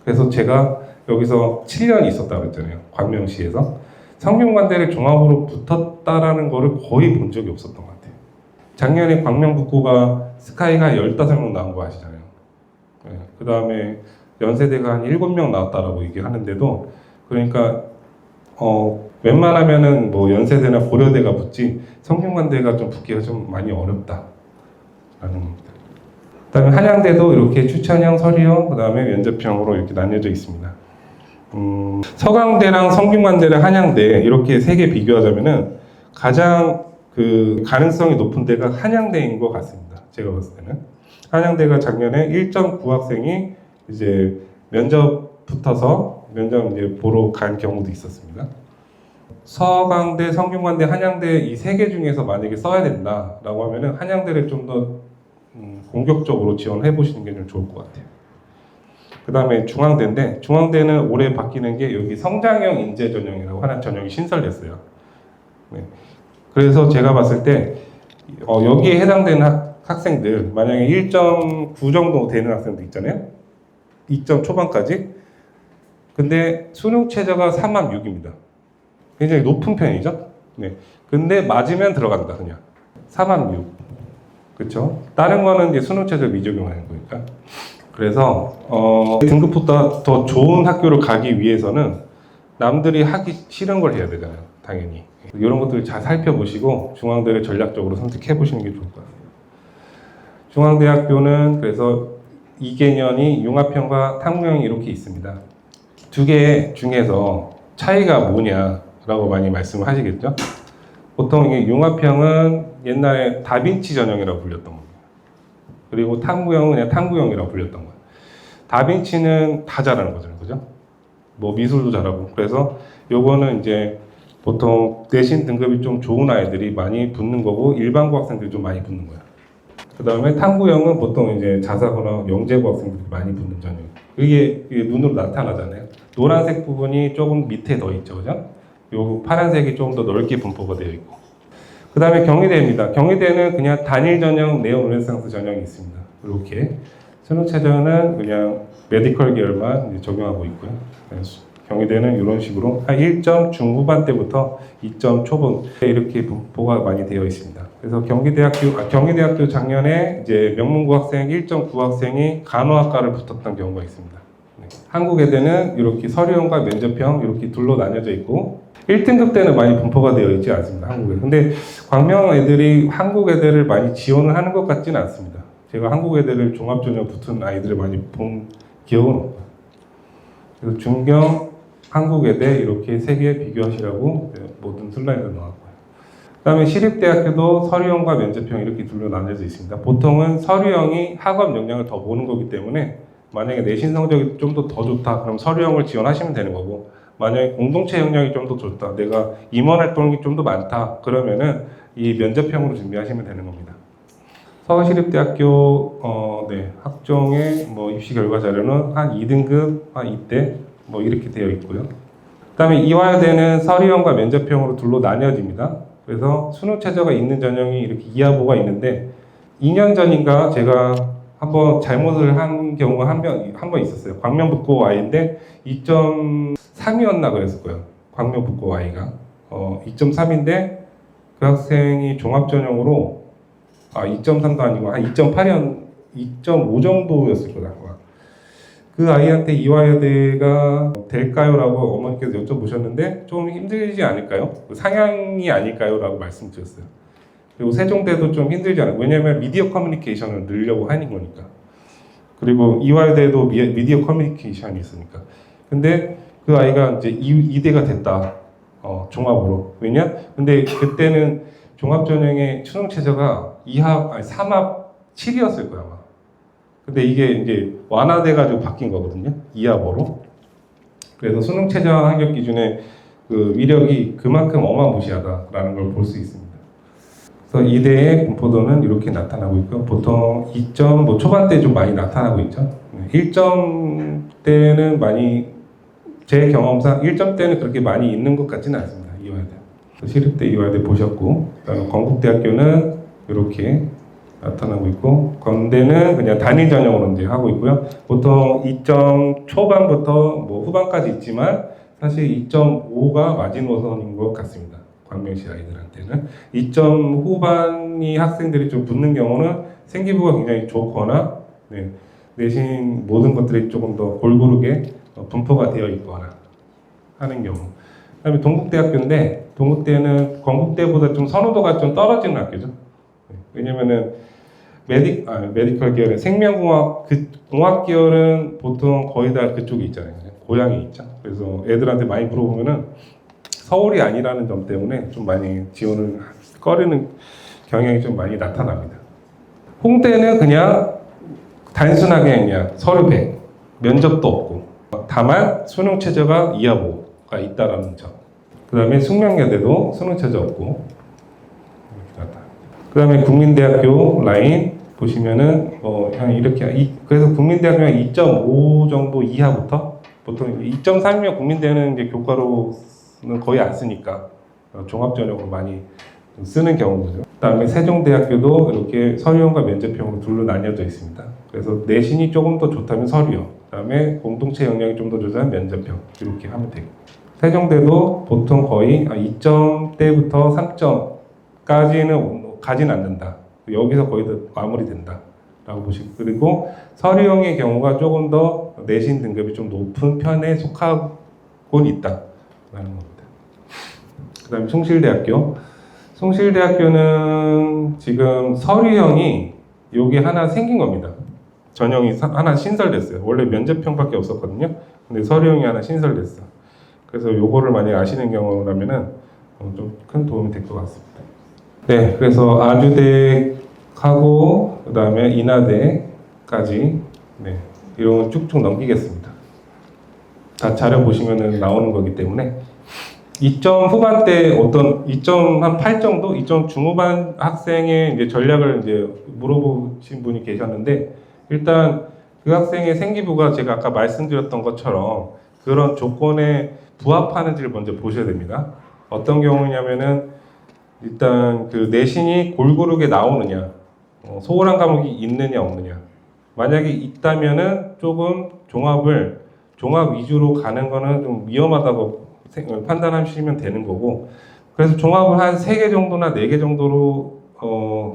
그래서 제가 여기서 7년 있었다고 했잖아요. 광명시에서. 성균관대를 종합으로 붙었다라는 거를 거의 본 적이 없었던 것 같아요. 작년에 광명북고가 스카이가 15명 나온 거 아시잖아요. 그 다음에 연세대가 한 7명 나왔다라고 얘기하는데도, 그러니까 웬만하면은 뭐 연세대나 고려대가 붙지 성균관대가 좀 붙기가 좀 많이 어렵다라는 겁니다. 그다음에 한양대도 이렇게 추천형, 서류형, 그다음에 면접형으로 이렇게 나뉘어져 있습니다. 서강대랑 성균관대랑 한양대 이렇게 3개 비교하자면은 가장 그 가능성이 높은 데가 한양대인 것 같습니다. 제가 봤을 때는 한양대가 작년에 1.9 학생이 이제 면접 이제 보러 간 경우도 있었습니다. 서강대, 성균관대, 한양대 이 3개 중에서 만약에 써야 된다라고 하면은 한양대를 좀 더 공격적으로 지원해 보시는 게 좀 좋을 것 같아요. 그 다음에 중앙대인데, 중앙대는 올해 바뀌는 게 여기 성장형 인재 전형이라고 하는 전형이 신설됐어요. 그래서 제가 봤을 때 여기에 해당되는 학생들, 만약에 1.9 정도 되는 학생들 있잖아요. 2점 초반까지. 근데 수능 최저가 3.6입니다. 굉장히 높은 편이죠. 근데 맞으면 들어간다, 그냥. 3.6. 그렇죠? 다른 거는 이제 수능 최저 미적용하는 거니까. 그래서 등급보다 더 좋은 학교를 가기 위해서는 남들이 하기 싫은 걸 해야 되잖아요, 당연히. 이런 것들을 잘 살펴보시고 중앙대를 전략적으로 선택해 보시는 게 좋을 것 같아요. 중앙대학교는 그래서 2개년이 융합형과 탐구형이 이렇게 있습니다. 2개 중에서 차이가 뭐냐라고 많이 말씀을 하시겠죠? 보통 이게 융합형은 옛날에 다빈치 전형이라고 불렸던 겁니다. 그리고 탐구형은 그냥 탐구형이라고 불렸던 거예요. 다빈치는 다 잘하는 거잖아요, 그죠? 뭐 미술도 잘하고. 그래서 요거는 이제 보통 내신 등급이 좀 좋은 아이들이 많이 붙는 거고, 일반고 학생들이 좀 많이 붙는 거예요. 그 다음에 탐구형은 보통 이제 자사고나 영재고 학생들이 많이 붙는 전형이에요. 이게 눈으로 나타나잖아요. 노란색 부분이 조금 밑에 더 있죠, 그죠? 요 파란색이 조금 더 넓게 분포가 되어 있고. 그 다음에 경희대입니다. 경희대는 그냥 단일 전형 네오 르네상스 전형이 있습니다. 이렇게 수능 최저는 그냥 메디컬 계열만 이제 적용하고 있고요. 그래서 경희대는 이런 식으로 한 1점 중후반대부터 2점 초반 이렇게 분포가 많이 되어 있습니다. 그래서 경희대학교 작년에 이제 명문고 학생 1.9 학생이 간호학과를 붙었던 경우가 있습니다. 네. 한국외대는 이렇게 서류형과 면접형 이렇게 둘로 나뉘어져 있고 1등급 때는 많이 분포가 되어 있지 않습니다. 한국에. 근데 광명 애들이 한국 애들을 많이 지원을 하는 것 같지는 않습니다. 제가 한국 애들을 종합전형 붙은 아이들을 많이 본 기억은 없고요. 그래서 중경, 한국 애대 이렇게 세 개 비교하시라고 모든 슬라이드를 나왔고요. 그 다음에 시립대학교도 서류형과 면접형 이렇게 둘로 나뉘어져 있습니다. 보통은 서류형이 학업 역량을 더 보는 거기 때문에 만약에 내신 성적이 좀 더 좋다 그럼 서류형을 지원하시면 되는 거고 만약에 공동체 역량이 좀 더 좋다 내가 임원 활동이 좀 더 많다 그러면은 이 면접형으로 준비하시면 되는 겁니다. 서울시립대학교 학종의 뭐 입시 결과 자료는 한 2등급 한 이때 뭐 이렇게 되어 있고요. 그다음에 이화여대는 서류형과 면접형으로 둘로 나뉘어집니다. 그래서 수능 최저가 있는 전형이 이렇게 이하보가 있는데 2년 전인가 제가 한번 잘못을 한 경우가 한 번 있었어요. 광명북고 Y인데 2.3이었나 그랬을 거예요. 광명북고 Y가 2.3인데 그 학생이 종합전형으로 2.3도 아니고 한 2.5 정도였을 거다. 그 아이한테 이화여대가 될까요? 라고 어머니께서 여쭤보셨는데 좀 힘들지 않을까요? 상향이 아닐까요? 라고 말씀드렸어요. 그리고 세종대도 좀 힘들지 않아요. 왜냐면 미디어 커뮤니케이션을 늘려고 하는 거니까. 그리고 이화여대도 미디어 커뮤니케이션이 있으니까. 근데 그 아이가 이제 이대가 됐다. 종합으로. 왜냐? 근데 그때는 종합전형의 수능 최저가 3합 7이었을 거야, 아마. 근데 이게 이제 완화돼가지고 바뀐 거거든요. 2합으로. 그래서 수능 최저 합격 기준의 그 위력이 그만큼 어마무시하다라는 걸 볼 수 있습니다. 그래서 이대의 분포도는 이렇게 나타나고 있고 보통 2점 뭐 초반대 좀 많이 나타나고 있죠. 1점대는 많이 제 경험상 1점대는 그렇게 많이 있는 것 같지는 않습니다. 이화여대. 시립대 이화여대 보셨고 그다음에 건국대학교는 이렇게 나타나고 있고 건대는 그냥 단일 전형으로 이제 하고 있고요. 보통 2점 초반부터 뭐 후반까지 있지만 사실 2.5가 마지노선인 것 같습니다. 광명시 아이들한테는 2점 후반이 학생들이 좀 붙는 경우는 생기부가 굉장히 좋거나 내신 모든 것들이 조금 더 골고루게 분포가 되어 있거나 하는 경우. 그다음에 동국대학교인데 동국대는 건국대보다 좀 선호도가 좀 떨어지는 학교죠. 왜냐면은 메디컬 계열의 생명공학 공학 계열은 보통 거의 다 그쪽에 있잖아요. 고향이 있죠. 그래서 애들한테 많이 물어보면은 서울이 아니라는 점 때문에 좀 많이 지원을 꺼리는 경향이 좀 많이 나타납니다. 홍대는 그냥 단순하게 그냥 서류 100, 면접도 없고 다만 수능 최저가 이하보가 있다라는 점. 그 다음에 숙명여대도 수능 최저 없고 그 다음에 국민대학교 라인 보시면은 한 이렇게 그래서 국민대학교는 2.5 정도 이하부터 보통 2.3이면 국민대는 이제 교과로는 거의 안 쓰니까 종합전형으로 많이 쓰는 경우죠. 그다음에 세종대학교도 이렇게 서류형과 면접형으로 둘로 나뉘어져 있습니다. 그래서 내신이 조금 더 좋다면 서류형, 그다음에 공동체 역량이 좀 더 좋다면 면접형 이렇게 하면 되고. 세종대도 보통 거의 2점대부터 3점까지는 가진 않는다. 여기서 거의 다 마무리된다. 라고 보시고. 그리고 서류형의 경우가 조금 더 내신 등급이 좀 높은 편에 속하곤 있다. 라는 겁니다. 그 다음에 숭실대학교. 숭실대학교는 지금 서류형이 여기 하나 생긴 겁니다. 전형이 하나 신설됐어요. 원래 면접형밖에 없었거든요. 근데 서류형이 하나 신설됐어. 그래서 요거를 만약에 아시는 경우라면은 좀 큰 도움이 될 것 같습니다. 네, 그래서 아주대하고 그 다음에 인하대까지 이런 거 쭉쭉 넘기겠습니다. 다 자료 보시면은 나오는 거기 때문에 2점 후반대 어떤 2점 한 8 정도, 2점 중후반 학생의 이제 전략을 이제 물어보신 분이 계셨는데 일단 그 학생의 생기부가 제가 아까 말씀드렸던 것처럼 그런 조건에 부합하는지를 먼저 보셔야 됩니다. 어떤 경우냐면은 일단 그 내신이 골고루게 나오느냐, 소홀한 과목이 있느냐 없느냐. 만약에 있다면은 조금 종합 위주로 가는 거는 좀 위험하다고 판단하시면 되는 거고, 그래서 종합을 한 3개 정도나 4개 정도로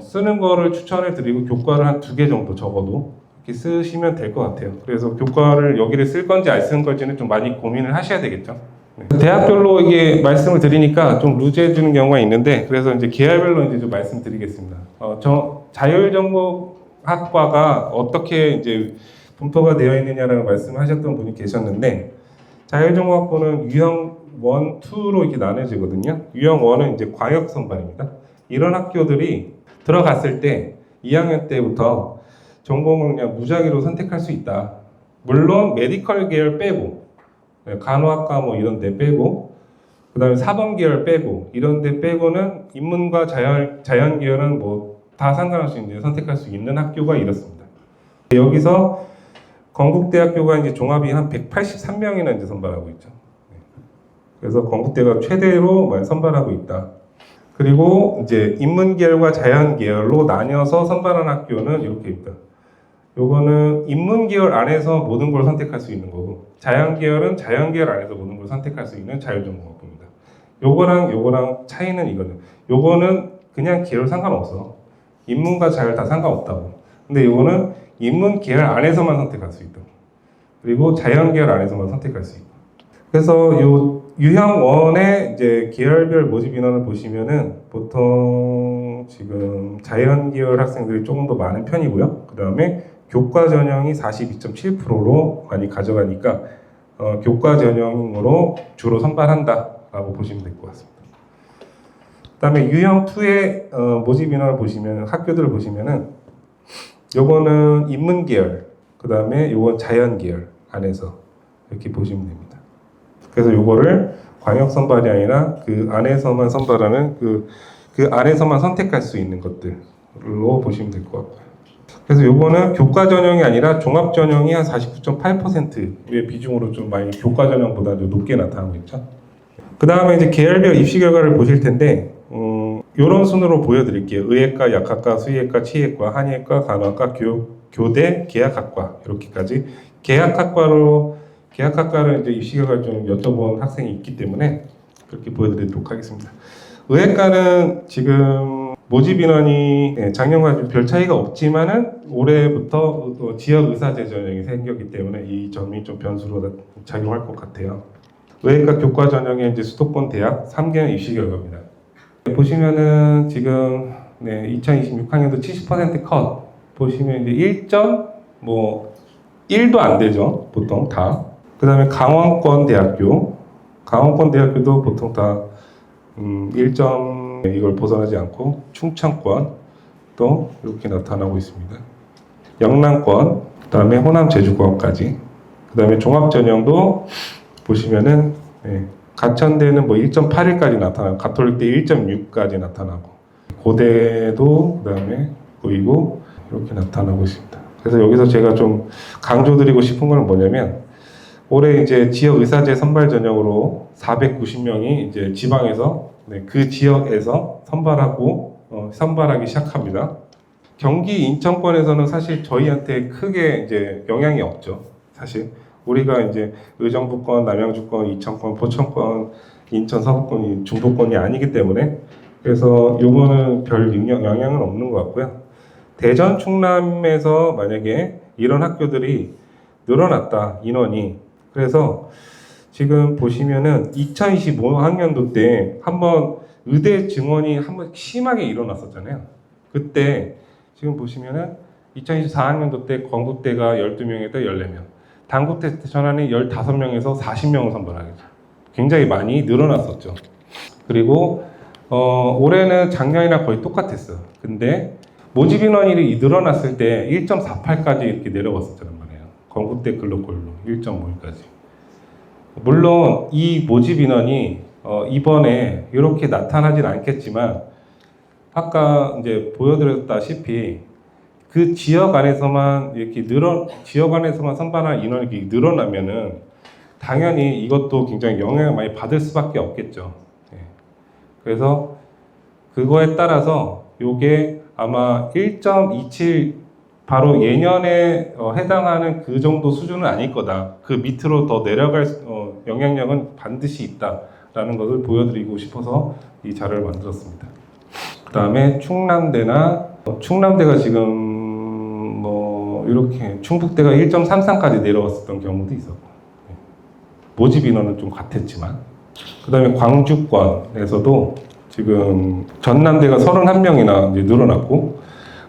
쓰는 거를 추천해 드리고, 교과를 한 2개 정도 적어도 이렇게 쓰시면 될 것 같아요. 그래서 교과를 여기를 쓸 건지 안 쓸 건지는 좀 많이 고민을 하셔야 되겠죠. 네. 대학별로 이게 말씀을 드리니까 좀 루즈해 주는 경우가 있는데, 그래서 이제 계열별로 이제 좀 말씀드리겠습니다. 자율전공학과가 어떻게 이제 분포가 되어 있느냐라고 말씀하셨던 분이 계셨는데, 자율전공학부는 유형 1, 2로 이렇게 나눠지거든요. 유형 1은 이제 광역 선발입니다. 이런 학교들이 들어갔을 때 2학년 때부터 전공을 그냥 무작위로 선택할 수 있다. 물론 메디컬 계열 빼고, 간호학과 뭐 이런 데 빼고, 그 다음에 사범 계열 빼고, 이런 데 빼고는 인문과 자연 계열은 뭐 다 상관없이 이제 선택할 수 있는 학교가 이렇습니다. 여기서 건국대학교가 이제 종합이 한 183명이나 이제 선발하고 있죠. 그래서 건국대가 최대로 선발하고 있다. 그리고 이제 인문 계열과 자연 계열로 나뉘어서 선발한 학교는 이렇게 있다. 요거는 인문 계열 안에서 모든 걸 선택할 수 있는 거고, 자연 계열은 자연 계열 안에서 모든 걸 선택할 수 있는 자율전공학부입니다. 요거랑 차이는 이거는, 요거는 그냥 계열 상관없어. 인문과 자율 다 상관없다고. 근데 요거는 인문 계열 안에서만 선택할 수 있다고. 그리고 자연 계열 안에서만 선택할 수 있고. 그래서 요 유형 1의 이제 계열별 모집 인원을 보시면은 보통 지금 자연 계열 학생들이 조금 더 많은 편이고요. 그 다음에 교과 전형이 42.7%로 많이 가져가니까 교과 전형으로 주로 선발한다라고 보시면 될 것 같습니다. 그다음에 유형 2의 모집 인원을 보시면, 학교들을 보시면은 요거는 인문 계열, 그다음에 요건 자연 계열 안에서 이렇게 보시면 됩니다. 그래서 요거를 광역 선발이 아니라 그 안에서만 선발하는 그 안에서만 선택할 수 있는 것들로 보시면 될 것 같고요. 그래서 요거는 교과 전형이 아니라 종합 전형이 한 49.8%의 비중으로 좀 많이 교과 전형보다 좀 높게 나타나고 있죠. 그 다음에 이제 계열별 입시 결과를 보실 텐데, 요런 순으로 보여드릴게요. 의예과, 약학과, 수의예과, 치의과, 한의예과, 간호학과, 교대, 계약학과 이렇게까지. 계약학과를 이제 입시 결과를 좀 여쭤본 학생이 있기 때문에 그렇게 보여드리도록 하겠습니다. 의예과는 지금 모집 인원이 작년과 좀 별 차이가 없지만은 올해부터 지역 의사제 전형이 생겼기 때문에 이 점이 좀 변수로 작용할 것 같아요. 의예과 교과 전형의 이제 수도권 대학 3개년 입시 결과입니다. 보시면은 지금 2026학년도 70% 컷 보시면 이제 1도 안 되죠, 보통 다. 그 다음에 강원권 대학교도 보통 다 1점 이걸 벗어나지 않고, 충청권 또 이렇게 나타나고 있습니다. 영남권, 그 다음에 호남 제주권까지. 그 다음에 종합전형도 보시면은 가천대는 뭐 1.81까지 나타나고, 가톨릭대 1.6까지 나타나고, 고대도 그 다음에 보이고 이렇게 나타나고 있습니다. 그래서 여기서 제가 좀 강조드리고 싶은 건 뭐냐면, 올해 이제 지역 의사제 선발 전형으로 490명이 이제 지방에서 그 지역에서 선발하기 시작합니다. 경기 인천권에서는 사실 저희한테 크게 이제 영향이 없죠. 사실 우리가 이제 의정부권, 남양주권, 이천권, 포천권, 인천 서부권이 중부권이 아니기 때문에, 그래서 요거는 별 영향은 없는 것 같고요. 대전, 충남에서 만약에 이런 학교들이 늘어났다, 인원이. 그래서 지금 보시면은 2025학년도 때 한번 의대 증원이 한번 심하게 일어났었잖아요. 그때 지금 보시면은 2024학년도 때 건국대가 12명에다 14명, 단국대 전환이 15명에서 40명을 선발하겠죠. 굉장히 많이 늘어났었죠. 그리고 올해는 작년이랑 거의 똑같았어요. 근데 모집 인원이 늘어났을 때 1.48까지 이렇게 내려갔었단 말이에요. 건국대 글로컬로 1.5까지. 물론 이 모집 인원이 이번에 이렇게 나타나진 않겠지만, 아까 이제 보여드렸다시피 그 지역 안에서만 선발한 인원이 늘어나면은 당연히 이것도 굉장히 영향을 많이 받을 수밖에 없겠죠. 예. 그래서 그거에 따라서 요게 아마 1.27 바로 예년에 해당하는 그 정도 수준은 아닐 거다. 그 밑으로 더 내려갈 영향력은 반드시 있다라는 것을 보여드리고 싶어서 이 자료를 만들었습니다. 그 다음에 충남대가 지금 뭐 이렇게 충북대가 1.33까지 내려왔었던 경우도 있었고 모집 인원은 좀 같았지만 그 다음에 광주권에서도 지금 전남대가 31명이나 이제 늘어났고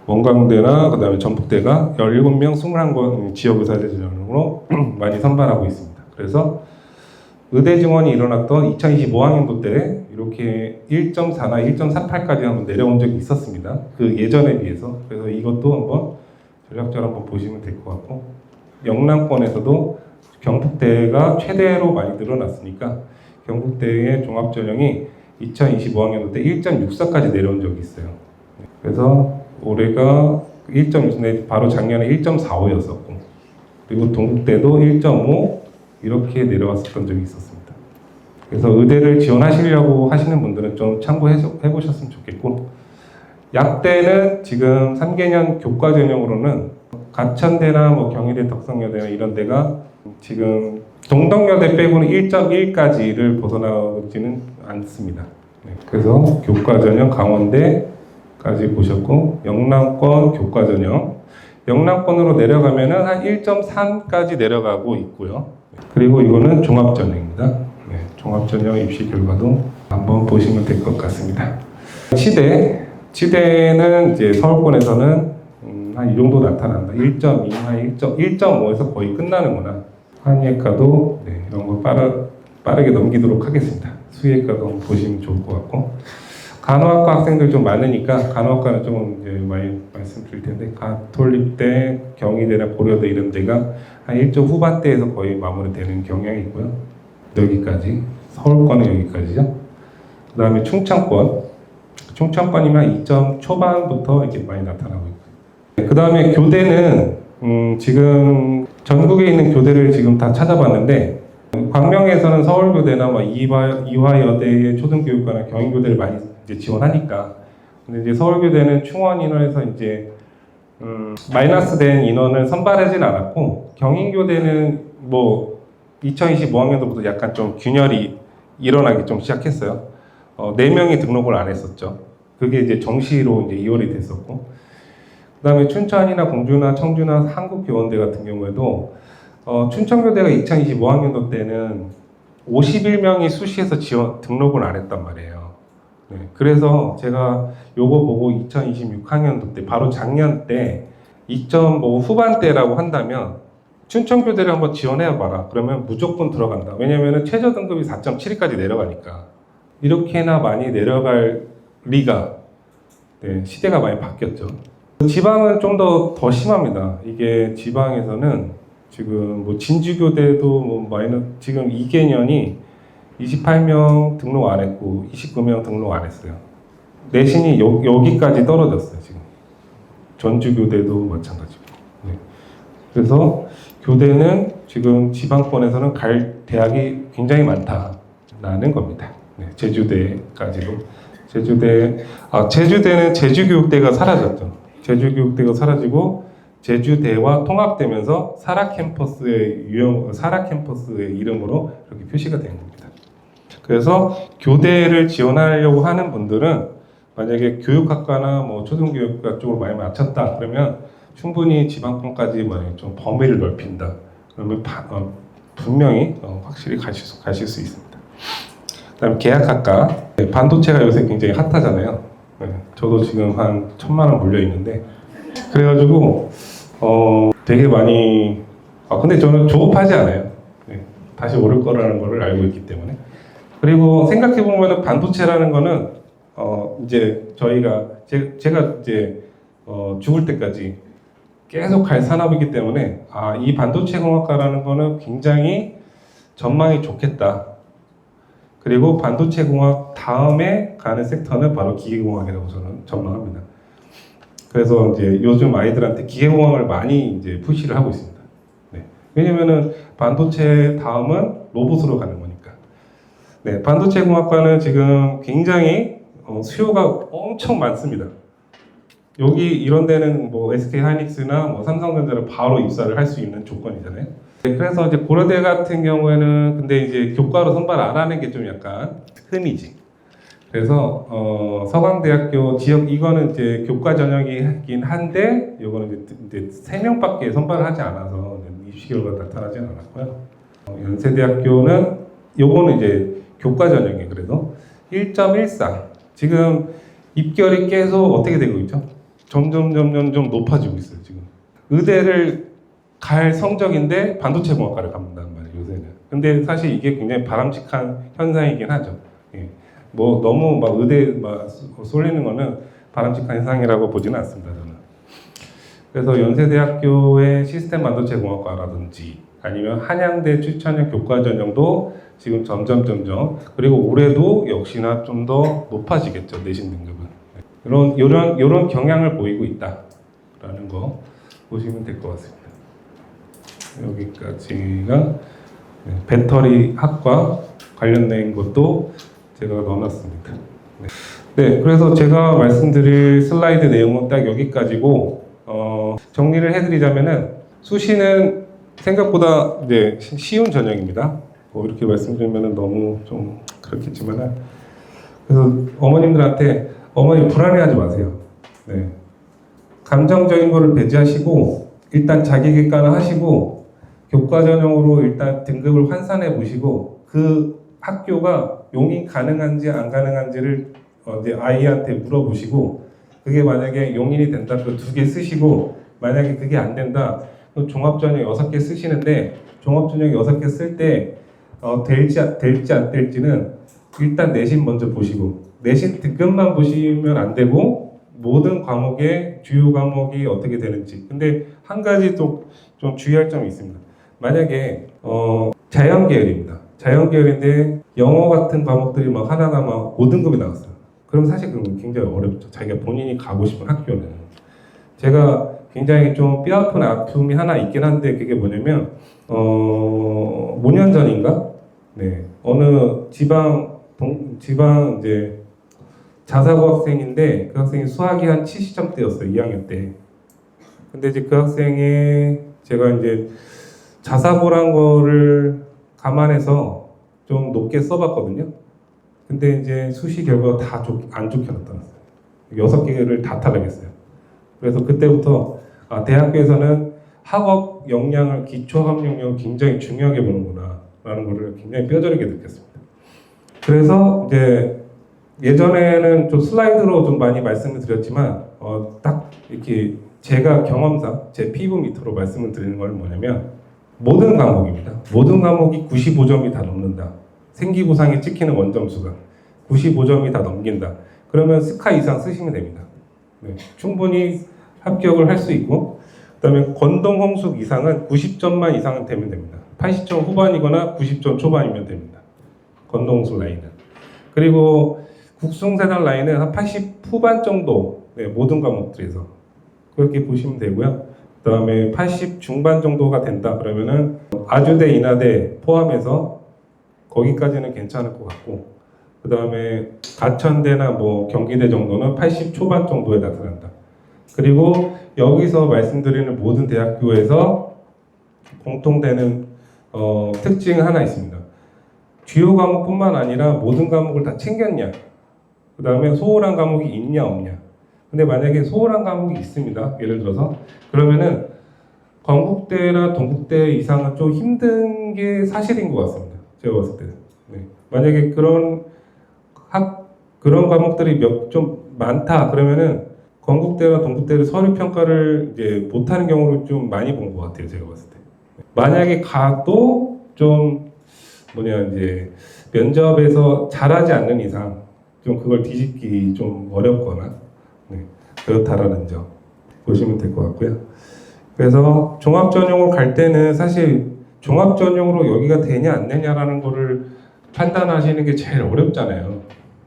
원광대나 그 다음에 전북대가 17명, 21건 지역의사제전으로 많이 선발하고 있습니다. 그래서 의대 증원이 일어났던 2025학년도 때 이렇게 1.4나 1.48까지 한번 내려온 적이 있었습니다. 그 예전에 비해서. 그래서 이것도 한번 전략적으로 한번 보시면 될 것 같고 영남권에서도 경북대가 최대로 많이 늘어났으니까 경북대의 종합전형이 2025학년도 때 1.64까지 내려온 적이 있어요. 그래서 올해가 1.6, 바로 작년에 1.45였었고 그리고 동국대도 1.5 이렇게 내려왔었던 적이 있었습니다. 그래서 의대를 지원하시려고 하시는 분들은 좀 참고해 보셨으면 좋겠고 약대는 지금 3개년 교과 전형으로는 가천대나 뭐 경희대, 덕성여대나 이런 데가 지금 동덕여대 빼고는 1.1까지를 벗어나지는 않습니다. 네, 그래서 교과 전형 강원대까지 보셨고 영남권 교과 전형 영남권으로 내려가면은 한 1.3까지 내려가고 있고요. 그리고 이거는 종합전형입니다. 네, 종합전형 입시 결과도 한번 보시면 될 것 같습니다. 치대는 이제 서울권에서는 한 이 정도 나타난다. 1.2, 한 1.5에서 거의 끝나는구나. 한의학과도 네, 이런 거 빠르게 넘기도록 하겠습니다. 수의학과도 한번 보시면 좋을 것 같고 간호학과 학생들 좀 많으니까 간호학과는 좀 이제 많이 말씀드릴 텐데 가톨릭대, 경희대나 고려대 이런 데가 한 1점 후반대에서 거의 마무리되는 경향이 있고요. 여기까지 서울권은 여기까지죠. 그 다음에 충청권이면 2점 초반부터 이렇게 많이 나타나고 있고요. 그 다음에 교대는 지금 전국에 있는 교대를 지금 다 찾아봤는데 광명에서는 서울교대나 뭐 이화여대의 초등교육과나 경인교대를 많이 이제 지원하니까 근데 이제 서울교대는 충원 인원에서 이제 마이너스된 인원을 선발하진 않았고 경인교대는 뭐 2025학년도부터 약간 좀 균열이 일어나기 좀 시작했어요. 4명이 등록을 안 했었죠. 그게 이제 정시로 이제 2월이 됐었고 그 다음에 춘천이나 공주나 청주나 한국교원대 같은 경우에도 춘천교대가 2025학년도 때는 51명이 수시에서 등록을 안 했단 말이에요. 네, 그래서 제가 요거 보고 2026학년도 때 바로 작년 때 2.5 후반대라고 한다면 춘천교대를 한번 지원해봐라. 그러면 무조건 들어간다. 왜냐면은 최저 등급이 4.72까지 내려가니까 이렇게나 많이 내려갈 리가 네, 시대가 많이 바뀌었죠. 지방은 좀 더 심합니다. 이게 지방에서는 지금 뭐 진주교대도 뭐 지금 2개년이 28명 등록 안 했고 29명 등록 안 했어요. 내신이 여기까지 떨어졌어요. 지금 전주교대도 마찬가지고. 네. 그래서 교대는 지금 지방권에서는 갈 대학이 굉장히 많다라는 겁니다. 네. 제주대까지도. 제주대는 제주교육대가 사라졌죠. 제주교육대가 사라지고 제주대와 통합되면서 사라캠퍼스의 이름으로 이렇게 표시가 된 겁니다. 그래서 교대를 지원하려고 하는 분들은 만약에 교육학과나 뭐 초등교육과 쪽으로 많이 맞췄다 그러면 충분히 지방권까지 좀 범위를 넓힌다 그러면 분명히 확실히 가실 수 있습니다. 그다음에 계약학과 반도체가 요새 굉장히 핫하잖아요. 네, 저도 지금 한 1,000만 원 물려 있는데 그래가지고 되게 많이 근데 저는 조급하지 않아요. 네, 다시 오를 거라는 거를 알고 있기 때문에 그리고 생각해 보면은 반도체라는 거는 이제 제가 이제 죽을 때까지 계속 갈 산업이기 때문에 이 반도체 공학과라는 거는 굉장히 전망이 좋겠다. 그리고 반도체 공학 다음에 가는 섹터는 바로 기계공학이라고 저는 전망합니다. 그래서 이제 요즘 아이들한테 기계공학을 많이 이제 푸시를 하고 있습니다. 네. 왜냐면은 반도체 다음은 로봇으로 가는 거니까. 네, 반도체 공학과는 지금 굉장히 수요가 엄청 많습니다. 여기 이런 데는 뭐 SK 하이닉스나 뭐 삼성전자를 바로 입사를 할 수 있는 조건이잖아요. 네, 그래서 이제 고려대 같은 경우에는 근데 이제 교과로 선발 안 하는 게 좀 약간 흠이지. 그래서 서강대학교 지역 이거는 이제 교과 전형이긴 한데 이거는 이제 3명밖에 선발을 하지 않아서 입시 결과가 나타나지 않았고요. 연세대학교는 요거는 이제 교과 전형이 그래도 1.14. 지금 입결이 계속 어떻게 되고 있죠? 점점 높아지고 있어요, 지금. 의대를 갈 성적인데 반도체 공학과를 간단 말이에요, 요새는. 근데 사실 이게 굉장히 바람직한 현상이긴 하죠. 예. 뭐 너무 막 의대 막 쏠리는 거는 바람직한 현상이라고 보지는 않습니다, 저는. 그래서 연세대학교의 시스템 반도체 공학과라든지 아니면 한양대 추천형 교과 전형도 지금 점점 그리고 올해도 역시나 좀 더 높아지겠죠, 내신 등급은. 이런 경향을 보이고 있다라는 거 보시면 될 것 같습니다. 여기까지가 배터리 학과 관련된 것도 제가 넣어놨습니다. 네, 그래서 제가 말씀드릴 슬라이드 내용은 딱 여기까지고 정리를 해드리자면은 수시는 생각보다 이제 쉬운 전형입니다. 뭐 이렇게 말씀드리면은 너무 좀 그렇겠지만은 그래서 어머님들한테 어머니 불안해하지 마세요. 네. 감정적인 거를 배제하시고 일단 자기 객관화 하시고 교과 전형으로 일단 등급을 환산해 보시고 그 학교가 용인 가능한지 안 가능한지를 이제 아이한테 물어보시고 그게 만약에 용인이 된다 그 2개 쓰시고 만약에 그게 안 된다 종합전형 6개 쓰시는데 종합전형 6개 쓸 때 될지 안 될지는 일단 내신 먼저 보시고 내신 등급만 보시면 안 되고 모든 과목의 주요 과목이 어떻게 되는지. 근데 한 가지 또 좀 주의할 점이 있습니다. 만약에 자연 계열입니다. 자연 계열인데 영어 같은 과목들이 막 하나가 막 5등급이 나왔어요. 그럼 사실 그건 굉장히 어렵죠. 자기가 본인이 가고 싶은 학교는. 제가 굉장히 좀 뼈아픈 아픔이 하나 있긴 한데 그게 뭐냐면 5년 전인가? 네. 어느 지방 이제 자사고 학생인데 그 학생이 수학이 한 70점대였어요. 2학년 때. 근데 이제 그 학생이 제가 이제 자사고란 거를 감안해서 좀 높게 써봤거든요. 근데 이제 수시 결과가 다 안 좋게 나타났어요. 6개를 다 탈락했어요. 그래서 그때부터 대학교에서는 학업 역량을 기초 학업 역량을 굉장히 중요하게 보는구나 라는 거를 굉장히 뼈저리게 느꼈습니다. 그래서 이제 예전에는 좀 슬라이드로 좀 많이 말씀을 드렸지만 딱 이렇게 제가 경험상 제 피부 밑으로 말씀을 드리는 건 뭐냐면 모든 과목입니다. 모든 과목이 95점이 다 넘는다. 생기부상에 찍히는 원점수가 95점이 다 넘긴다. 그러면 스카 이상 쓰시면 됩니다. 네, 충분히 합격을 할 수 있고 그다음에 건동 홍숙 이상은 90점만 이상은 되면 됩니다. 80점 후반이거나 90점 초반이면 됩니다. 건동 홍숙 라인은. 그리고 국숭세단 라인은 한 80 후반 정도 모든 과목들에서 그렇게 보시면 되고요. 그 다음에 80 중반 정도가 된다 그러면은 아주대, 인하대 포함해서 거기까지는 괜찮을 것 같고 그 다음에 가천대나 뭐 경기대 정도는 80 초반 정도에 나타난다. 그리고 여기서 말씀드리는 모든 대학교에서 공통되는 특징이 하나 있습니다. 주요 과목뿐만 아니라 모든 과목을 다 챙겼냐 그 다음에 소홀한 과목이 있냐 없냐. 근데 만약에 소홀한 과목이 있습니다. 예를 들어서 그러면은 건국대나 동국대 이상은 좀 힘든 게 사실인 것 같습니다. 제가 봤을 때. 네. 만약에 그런 과목들이 좀 많다 그러면은 건국대나 동국대를 서류 평가를 이제 못하는 경우를 좀 많이 본 것 같아요. 제가 봤을 때. 만약에 가도 좀 이제 면접에서 잘하지 않는 이상 좀 그걸 뒤집기 좀 어렵거나 그렇다라는 점 보시면 될 것 같고요. 그래서 종합전형으로 갈 때는 사실 종합전형으로 여기가 되냐 안 되냐라는 거를 판단하시는 게 제일 어렵잖아요.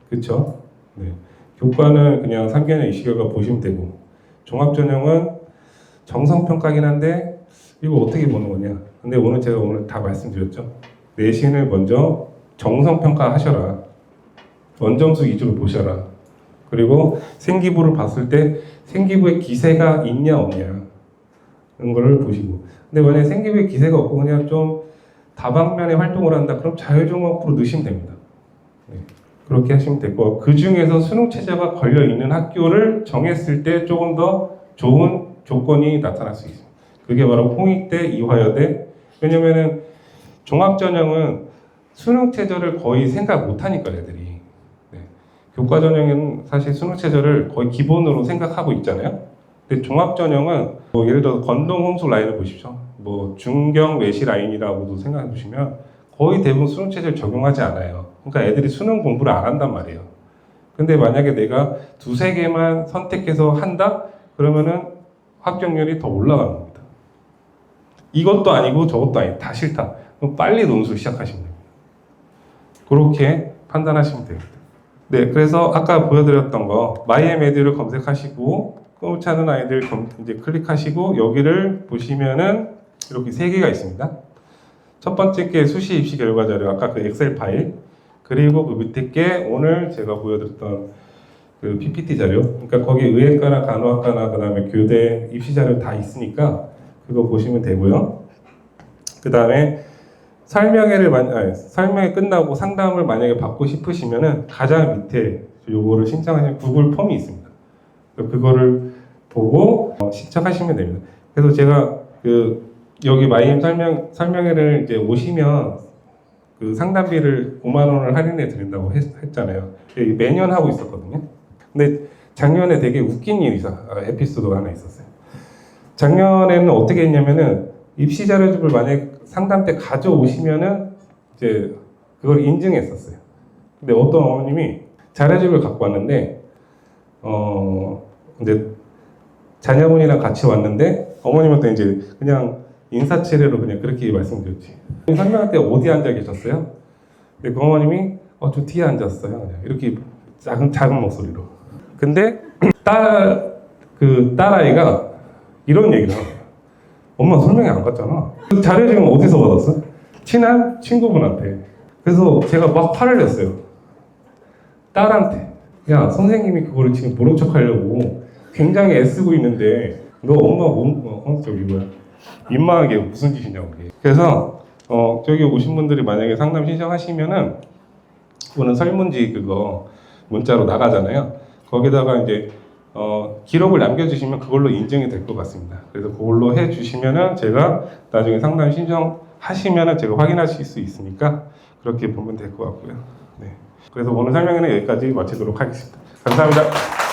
그렇죠? 네. 교과는 그냥 3개년 입시 결과 보시면 되고 종합전형은 정성평가긴 한데 이거 어떻게 보는 거냐. 근데 오늘 제가 다 말씀드렸죠. 내신을 먼저 정성평가하셔라. 원점수 위주로 보셔라. 그리고 생기부를 봤을 때 생기부에 기세가 있냐 없냐 이런 거를 보시고, 근데 만약에 생기부에 기세가 없고 그냥 좀 다방면에 활동을 한다, 그럼 자율종합으로 넣으시면 됩니다. 네. 그렇게 하시면 되고, 그 중에서 수능 최저가 걸려 있는 학교를 정했을 때 조금 더 좋은 조건이 나타날 수 있습니다. 그게 바로 홍익대, 이화여대. 왜냐면은 종합전형은 수능 최저를 거의 생각 못 하니까 애들이. 네. 교과 전형은 사실 수능 최저를 거의 기본으로 생각하고 있잖아요. 근데 종합전형은 뭐 예를 들어 건동 홍수 라인을 보십시오. 뭐 중경 외시 라인이라고도 생각해 보시면 거의 대부분 수능 최저를 적용하지 않아요. 그러니까 애들이 수능 공부를 안 한단 말이에요. 근데 만약에 내가 두세 개만 선택해서 한다? 그러면은 합격률이 더 올라가는 겁니다. 이것도 아니고 저것도 아니고 다 싫다. 그럼 빨리 논술 시작하시면 됩니다. 그렇게 판단하시면 됩니다. 네, 그래서 아까 보여드렸던 거 마이애메드를 검색하시고 끊지 않은 아이들 이제 클릭하시고 여기를 보시면은 이렇게 세 개가 있습니다. 첫 번째 게 수시 입시 결과 자료, 아까 그 엑셀 파일, 그리고 그 밑에 게 오늘 제가 보여드렸던 그 PPT 자료. 그러니까 거기 의예과나 간호학과나 그다음에 교대 입시 자료 다 있으니까 그거 보시면 되고요. 그다음에 설명회 끝나고 상담을 만약에 받고 싶으시면은 가장 밑에 요거를 신청하시는 구글 폼이 있습니다. 그거를 보고 신청하시면 됩니다. 그래서 제가 그 여기 마이엠 설명회를 이제 오시면 그 상담비를 5만 원을 할인해 드린다고 했잖아요. 매년 하고 있었거든요. 근데 작년에 되게 웃긴 에피소드가 하나 있었어요. 작년에는 어떻게 했냐면은 입시 자료집을 만약에 상담 때 가져오시면은 이제 그걸 인증했었어요. 근데 어떤 어머님이 자료집을 갖고 왔는데 근데 자녀분이랑 같이 왔는데 어머님한테 이제 그냥 인사치레로 그냥 그렇게 말씀드렸지. 설명할 때 어디 앉아 계셨어요? 근데 그 어머님이 저 뒤에 앉았어요. 그냥 이렇게 작은 목소리로. 근데 딸아이가 이런 얘기를 하는 거야. 엄마 설명회 안 갔잖아. 그 자료 지금 어디서 받았어? 친한 친구분한테. 그래서 제가 막 화를 냈어요. 딸한테. 야, 선생님이 그거를 지금 모른 척 하려고 굉장히 애쓰고 있는데 너 엄마 저기 뭐야 민망하게 무슨 짓이냐고. 그래서 저기 오신 분들이 만약에 상담 신청하시면은 그거는 설문지 그거 문자로 나가잖아요. 거기다가 이제 기록을 남겨주시면 그걸로 인증이 될 것 같습니다. 그래서 그걸로 해주시면은 제가 나중에 상담 신청하시면은 제가 확인하실 수 있으니까 그렇게 보면 될 것 같고요. 네. 그래서 오늘 설명회는 여기까지 마치도록 하겠습니다. 감사합니다.